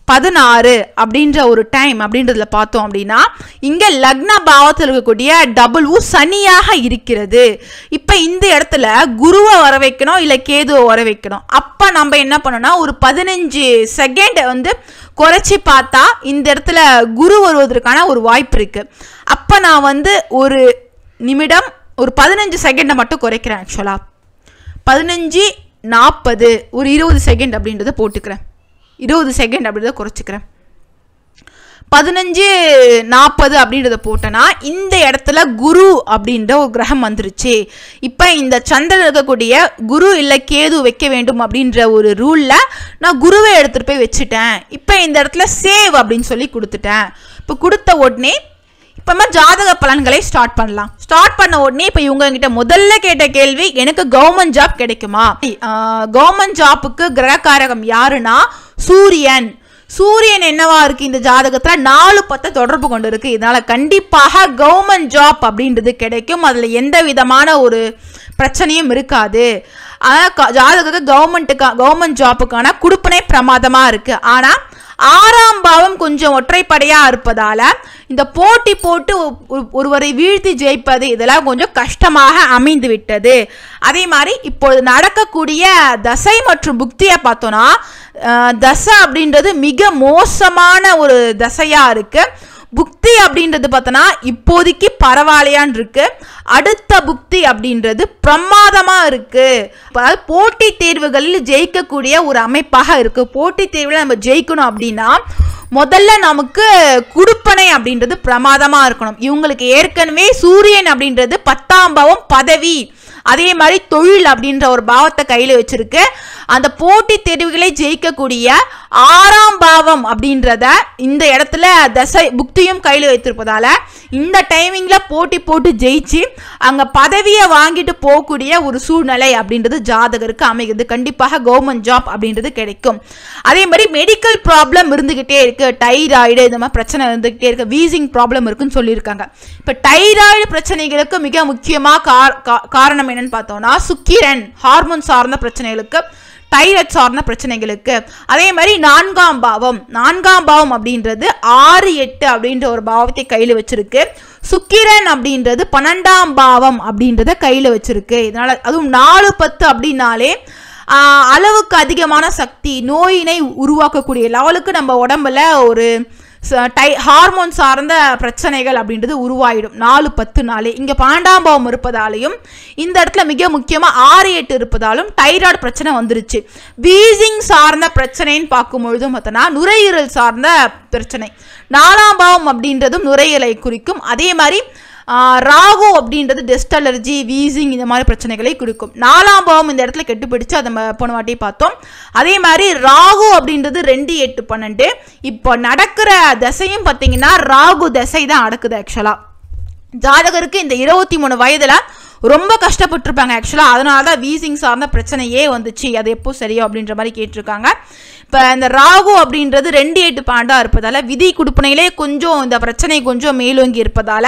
16 அப்படின்ற ஒரு டைம் அப்படின்றதுல பார்த்தோம் அப்படின்னா இங்க லக்ன பாவத்தில் இருக்கக்கூடிய டபுள்யூ சனியாக இருக்கிறது. இப்ப இந்த இடத்துல குருவை வர வைக்கணும் இல்ல கேதுவை வர வைக்கணும். அப்ப நம்ம என்ன பண்ணோம்னா ஒரு 15 செகண்ட் வந்து குறைச்சி பார்த்தா இந்த இடத்துல குரு வருவதற்கான ஒரு வாய்ப்பு இருக்கு. அப்ப நான் வந்து ஒரு நிமிடம் ஒரு 15 செகண்டை மட்டும் குறைக்கிறேன். ஆக்சுவலா 15:40 ஒரு 20 செகண்ட் அப்படின்றத போட்டுக்கிறேன். 20 செகண்ட் அப்படின்றத குறைச்சிக்கிறேன். 15:40 அப்படின்றத போட்டேன்னா இந்த இடத்துல குரு அப்படின்ற ஒரு கிரகம் வந்துருச்சு. இப்போ இந்த சந்திரன் இருக்கக்கூடிய குரு இல்லை கேது வைக்க வேண்டும் அப்படின்ற ஒரு ரூல்ல நான் குருவை எடுத்துட்டு போய் வச்சுட்டேன். இப்போ இந்த இடத்துல சேவ் அப்படின்னு சொல்லி கொடுத்துட்டேன். இப்போ கொடுத்த உடனே இப்போ ஜாதக பலன்களை ஸ்டார்ட் பண்ணலாம். ஸ்டார்ட் பண்ண உடனே இப்போ இவங்க கிட்ட முதல்ல கேட்ட கேள்வி எனக்கு கவர்மெண்ட் ஜாப் கிடைக்குமா. கவர்மெண்ட் ஜாப்புக்கு கிரகக்காரகம் யாருன்னா சூரியன். சூரியன் என்னவா இருக்கு இந்த ஜாதகத்துல 4-10 தொடர்பு கொண்டு இருக்கு. இதனால கண்டிப்பாக கவர்மெண்ட் ஜாப் அப்படின்றது கிடைக்கும். அதுல எந்த விதமான ஒரு பிரச்சனையும் இருக்காது. ஆனால் ஜாதகத்துக்கு கவர்மெண்ட் ஜாப்புக்கான குடுப்பனை பிரமாதமா இருக்கு. ஆனா 6ஆம் பாவம் கொஞ்சம் ஒற்றைப்படையா இருப்பதால இந்த போட்டி போட்டு ஒருவரை வீழ்த்தி ஜெயிப்பது இதெல்லாம் கொஞ்சம் கஷ்டமாக அமைந்து விட்டது. அதே மாதிரி இப்பொழுது நடக்கக்கூடிய தசை மற்றும் புக்தியை பார்த்தோம்னா தசை அப்படின்றது மிக மோசமான ஒரு தசையா இருக்கு. புக்தி அப்படின்றது பார்த்தோன்னா இப்போதைக்கு பரவாயில்லையான் இருக்கு. அடுத்த புக்தி அப்படின்றது பிரமாதமா இருக்கு. போட்டி தேர்வுகளில் ஜெயிக்கக்கூடிய ஒரு அமைப்பாக இருக்கு. போட்டி தேர்வில் நம்ம ஜெயிக்கணும் அப்படின்னா முதல்ல நமக்கு குடுப்பனை அப்படின்றது பிரமாதமா இருக்கணும். இவங்களுக்கு ஏற்கனவே சூரியன் அப்படின்றது 10ஆம் பாவம் பதவி, அதே மாதிரி தொழில் அப்படின்ற ஒரு பாவத்தை கையில் வச்சிருக்கு. அந்த போட்டி தேர்வுகளை ஜெயிக்கக்கூடிய 6ஆம் பாவம் அப்படின்றத இந்த இடத்துல தசை புக்தியும் கையில் வைத்திருப்பதால இந்த டைமிங்ல போட்டி போட்டு ஜெயிச்சு அங்க பதவியை வாங்கிட்டு போகக்கூடிய ஒரு சூழ்நிலை அப்படின்றது ஜாதகருக்கு அமைகிறது. கண்டிப்பாக கவர்மெண்ட் ஜாப் அப்படின்றது கிடைக்கும். அதே மாதிரி மெடிக்கல் ப்ராப்ளம் இருந்துகிட்டே இருக்கு, டைராய்டு இந்த மாதிரி பிரச்சனை இருந்துகிட்டே இருக்கு, வீசிங் ப்ராப்ளம் இருக்குன்னு சொல்லியிருக்காங்க. இப்போ டைராய்டு பிரச்சனைகளுக்கு மிக முக்கியமாக காரணம் என்னன்னு பார்த்தோம்னா சுக்கிரன், ஹார்மோன் சார்ந்த பிரச்சனைகளுக்கு, தைராய்டு சார்ந்த பிரச்சனைகளுக்கு. அதே மாதிரி 4ஆம் பாவம் அப்படின்றது 6, 8 அப்படின்ற ஒரு பாவத்தை கையில் வச்சிருக்கு. சுக்கிரன் அப்படின்றது 12ஆம் பாவம் அப்படின்றத கையில் வச்சிருக்கு. இதனால அதுவும் 4, 10 அப்படின்னாலே அளவுக்கு அதிகமான சக்தி, நோயினை உருவாக்கக்கூடிய லெவலுக்கு நம்ம உடம்புல ஒரு ஹார்மோன் சார்ந்த பிரச்சனைகள் அப்படின்றது உருவாயிடும் 4, 10 நாளே. இங்கே 12ஆம் பாவம் இருப்பதாலையும் இந்த இடத்துல மிக முக்கியமாக 6, 8 இருப்பதாலும் தைராய்டு பிரச்சனை வந்துருச்சு. வீசிங் சார்ந்த பிரச்சனைன்னு பார்க்கும்பொழுதும் பார்த்தோன்னா நுரையீரல் சார்ந்த பிரச்சனை. 4ஆம் பாவம் அப்படின்றதும் நுரையீரலை குறிக்கும். அதே மாதிரி ராகு அப்படின்றது டெஸ்ட் அலர்ஜி, வீசிங் இந்த மாதிரி பிரச்சனைகளை குறிக்கும். 4ஆம் பாவம் இந்த இடத்துல கெட்டுப்பிடிச்சு அதை போன வாட்டி பார்த்தோம். அதே மாதிரி ராகு அப்படின்றது 2, 8, 12. இப்போ நடக்கிற தசையும் பார்த்தீங்கன்னா ராகு தசை தான் நடக்குது. ஆக்சுவலா ஜாதகருக்கு இந்த 23 வயதுல ரொம்ப கஷ்டப்பட்டிருப்பாங்க. ஆக்சுவலாக அதனால தான் வீசிங் சார்ந்த பிரச்சனையே வந்துச்சு, அது எப்போ சரிയോ அப்படின்ற மாதிரி கேட்டிருக்காங்க. இப்போ இந்த ராகு அப்படின்றது 2, 8, 12 இருப்பதால விதி குடுப்பனையிலே கொஞ்சம் இந்த பிரச்சனை கொஞ்சம் மேலோங்கி இருப்பதால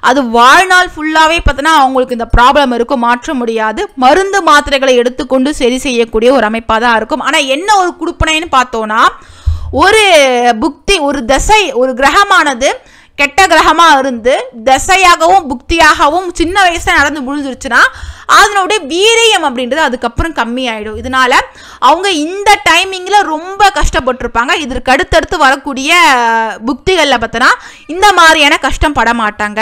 அது வாழ்நாள் ஃபுல்லாகவே பார்த்தோன்னா அவங்களுக்கு இந்த ப்ராப்ளம் இருக்கும், மாற்ற முடியாது. மருந்து மாத்திரைகளை எடுத்துக்கொண்டு சரி செய்யக்கூடிய ஒரு அமைப்பாக தான் இருக்கும். ஆனால் என்ன ஒரு குடுப்பனைன்னு பார்த்தோன்னா ஒரு புக்தி, ஒரு தசை, ஒரு கிரகமானது கெட்ட கிரகமா இருந்து தசையாகவும் புக்தியாகவும் சின்ன வயசுல நடந்து முடிஞ்சிருச்சுன்னா அதனுடைய வீரியம் அப்படின்றது அதுக்கப்புறம் கம்மி ஆயிடும். இதனால அவங்க இந்த டைமிங்ல ரொம்ப கஷ்டப்பட்டிருப்பாங்க. இதற்கு அடுத்தடுத்து வரக்கூடிய புக்திகள்ல பார்த்தோன்னா இந்த மாதிரியான கஷ்டம் பட மாட்டாங்க.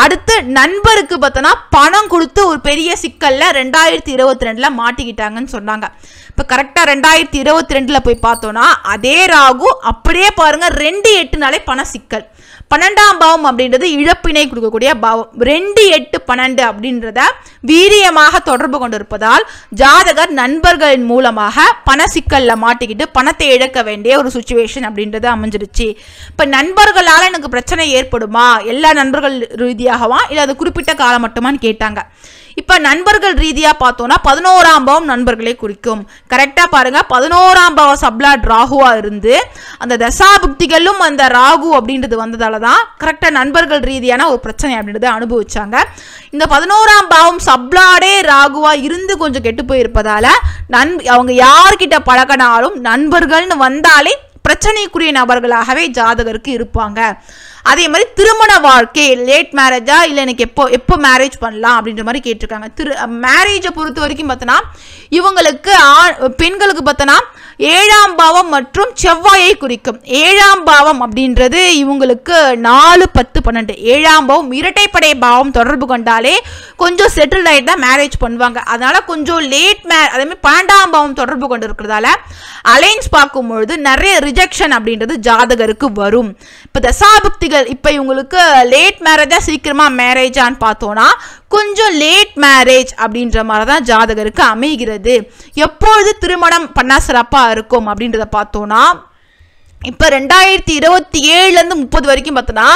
அடுத்து நண்பருக்கு பார்த்தோன்னா பணம் கொடுத்து ஒரு பெரிய சிக்கல்ல 2022 மாட்டிக்கிட்டாங்கன்னு சொன்னாங்க. இப்போ கரெக்டாக 2022 போய் பார்த்தோன்னா அதே ராகு அப்படியே பாருங்க 2, 8 பண சிக்கல். 12ஆம் பாவம் அப்படின்றது இழப்பினை கொடுக்கக்கூடிய பாவம். 2, 8, 12 அப்படின்றத வீரியமாக தொடர்பு கொண்டிருப்பதால் ஜாதகர் நண்பர்களின் மூலமாக பண சிக்கல்ல மாட்டிக்கிட்டு பணத்தை இழக்க வேண்டிய ஒரு சுச்சுவேஷன் அப்படின்றது அமைஞ்சிருச்சு. இப்போ நண்பர்களால் எனக்கு பிரச்சனை ஏற்படுமா, எல்லா நண்பர்கள் ரீதியாகவா இல்லை அது குறிப்பிட்ட காலம் மட்டுமான்னு கேட்டாங்க. இப்போ நண்பர்கள் ரீதியாக பார்த்தோன்னா 11ஆம் பாவம் நண்பர்களை குறிக்கும். கரெக்டாக பாருங்க 11ஆம் பாவம் சப்ளாட் ராகுவாக இருந்து அந்த தசாபுக்திகளும் அந்த ராகு அப்படின்றது வந்ததால தான் கரெக்டாக நண்பர்கள் ரீதியான ஒரு பிரச்சனை அப்படின்றத அனுபவிச்சாங்க. இந்த 11ஆம் பாவம் சப்ளாடே ராகுவாக இருந்து கொஞ்சம் கெட்டு போயிருப்பதால அவங்க யார்கிட்ட பழகினாலும் நண்பர்கள்னு வந்தாலே பிரச்சனைக்குரிய நபர்களாகவே ஜாதகருக்கு இருப்பாங்க. அதே மாதிரி திருமண வாழ்க்கை லேட் மேரேஜா இல்லை எனக்கு எப்போ மேரேஜ் பண்ணலாம் அப்படின்ற மாதிரி கேட்டிருக்காங்க. மேரேஜை பொறுத்த வரைக்கும் பார்த்தோன்னா இவங்களுக்கு பெண்களுக்கு பார்த்தோன்னா 7ஆம் பாவம் மற்றும் செவ்வாயை குறிக்கும். 7ஆம் பாவம் அப்படின்றது இவங்களுக்கு 4, 10, 12. 7ஆம் பாவம் இரட்டைப்படை பாவம் தொடர்பு கொண்டாலே கொஞ்சம் செட்டில் ஆகிட்டு தான் மேரேஜ் பண்ணுவாங்க. அதனால கொஞ்சம் லேட் அதே மாதிரி 12ஆம் பாவம் தொடர்பு கொண்டு இருக்கிறதால அலைன்ஸ் பார்க்கும்பொழுது நிறைய ரிஜெக்ஷன் அப்படின்றது ஜாதகருக்கு வரும். இப்போ தசாபுக்திகள் இப்போ இவங்களுக்கு லேட் மேரேஜா சீக்கிரமா மேரேஜான்னு பார்த்தோன்னா கொஞ்சம் லேட் மேரேஜ் அப்படின்ற மாதிரி தான் ஜாதகருக்கு அமைகிறது. எப்பொழுது திருமணம் பண்ணா சிறப்பா இருக்கும் அப்படின்றத பார்த்தோன்னா இப்போ 2027 30 வரைக்கும் பார்த்தோன்னா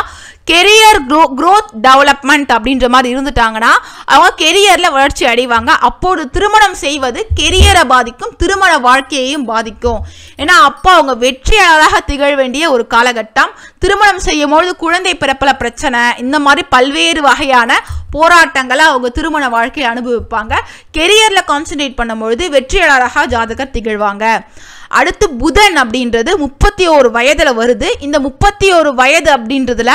கெரியர் க்ரோத் டெவலப்மெண்ட் அப்படின்ற மாதிரி இருந்துட்டாங்கன்னா அவங்க கெரியரில் வளர்ச்சி அடைவாங்க. அப்போது திருமணம் செய்வது கெரியரை பாதிக்கும், திருமண வாழ்க்கையையும் பாதிக்கும். ஏன்னா அப்போ அவங்க வெற்றியாளராக திகழ வேண்டிய ஒரு காலகட்டம். திருமணம் செய்யும் பொழுது குழந்தை பிறப்பில் பிரச்சனை, இந்த மாதிரி பல்வேறு வகையான போராட்டங்களை அவங்க திருமண வாழ்க்கையை அனுபவிப்பாங்க. கெரியரில் கான்சென்ட்ரேட் பண்ணும்பொழுது வெற்றியாளராக ஜாதகர் திகழ்வாங்க. அடுத்து புதன் அப்படின்றது 31 வயதுல வருது. இந்த 31 வயது அப்படின்றதுல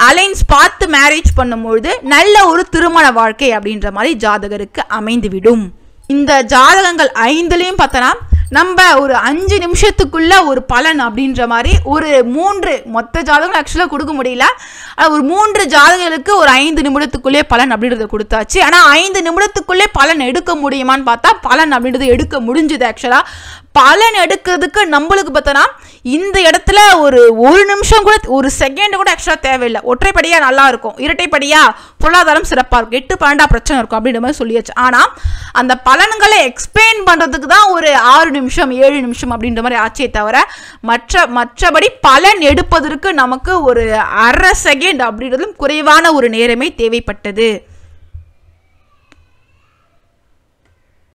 அலைன்ஸ் பார்த்து மேரேஜ் பண்ணும்பொழுது நல்ல ஒரு திருமண வாழ்க்கை அப்படின்ற மாதிரி ஜாதகருக்கு அமைந்துவிடும். இந்த ஜாதகங்கள் 5லையும் பார்த்தோன்னா நம்ம ஒரு 5 நிமிஷத்துக்குள்ள ஒரு பலன் அப்படின்ற மாதிரி ஒரு 3 மொத்த ஜாதகம் ஆக்சுவலாக கொடுக்க முடியல. ஒரு 3 ஜாதகங்களுக்கு ஒரு 5 நிமிடத்துக்குள்ளே பலன் அப்படின்றத கொடுத்தாச்சு. ஆனால் 5 நிமிடத்துக்குள்ளே பலன் எடுக்க முடியுமான்னு பார்த்தா பலன் அப்படின்றது எடுக்க முடிஞ்சுது. ஆக்சுவலாக பலன் எடுக்கிறதுக்கு நம்மளுக்கு பார்த்தோன்னா இந்த இடத்துல ஒரு நிமிஷம் கூட ஒரு செகண்ட் கூட ஆக்சுவலாக தேவையில்லை. ஒற்றைப்படியாக நல்லா இருக்கும், இரட்டைப்படியாக பொருளாதாரம் சிறப்பாக இருக்கும், 8-12 பிரச்சனை இருக்கும் அப்படின்ற மாதிரி சொல்லியாச்சு. ஆனால் அந்த பலன்களை எக்ஸ்பிளைன் பண்ணுறதுக்கு தான் ஒரு 6 நிமிஷம் 7 நிமிஷம் அப்படின்ற மாதிரி ஆச்சே தவிர மற்றபடி பலன் எடுப்பதற்கு நமக்கு ஒரு 1/2 செகண்ட் அப்படின்றதும் குறைவான ஒரு நேரமே தேவைப்பட்டது.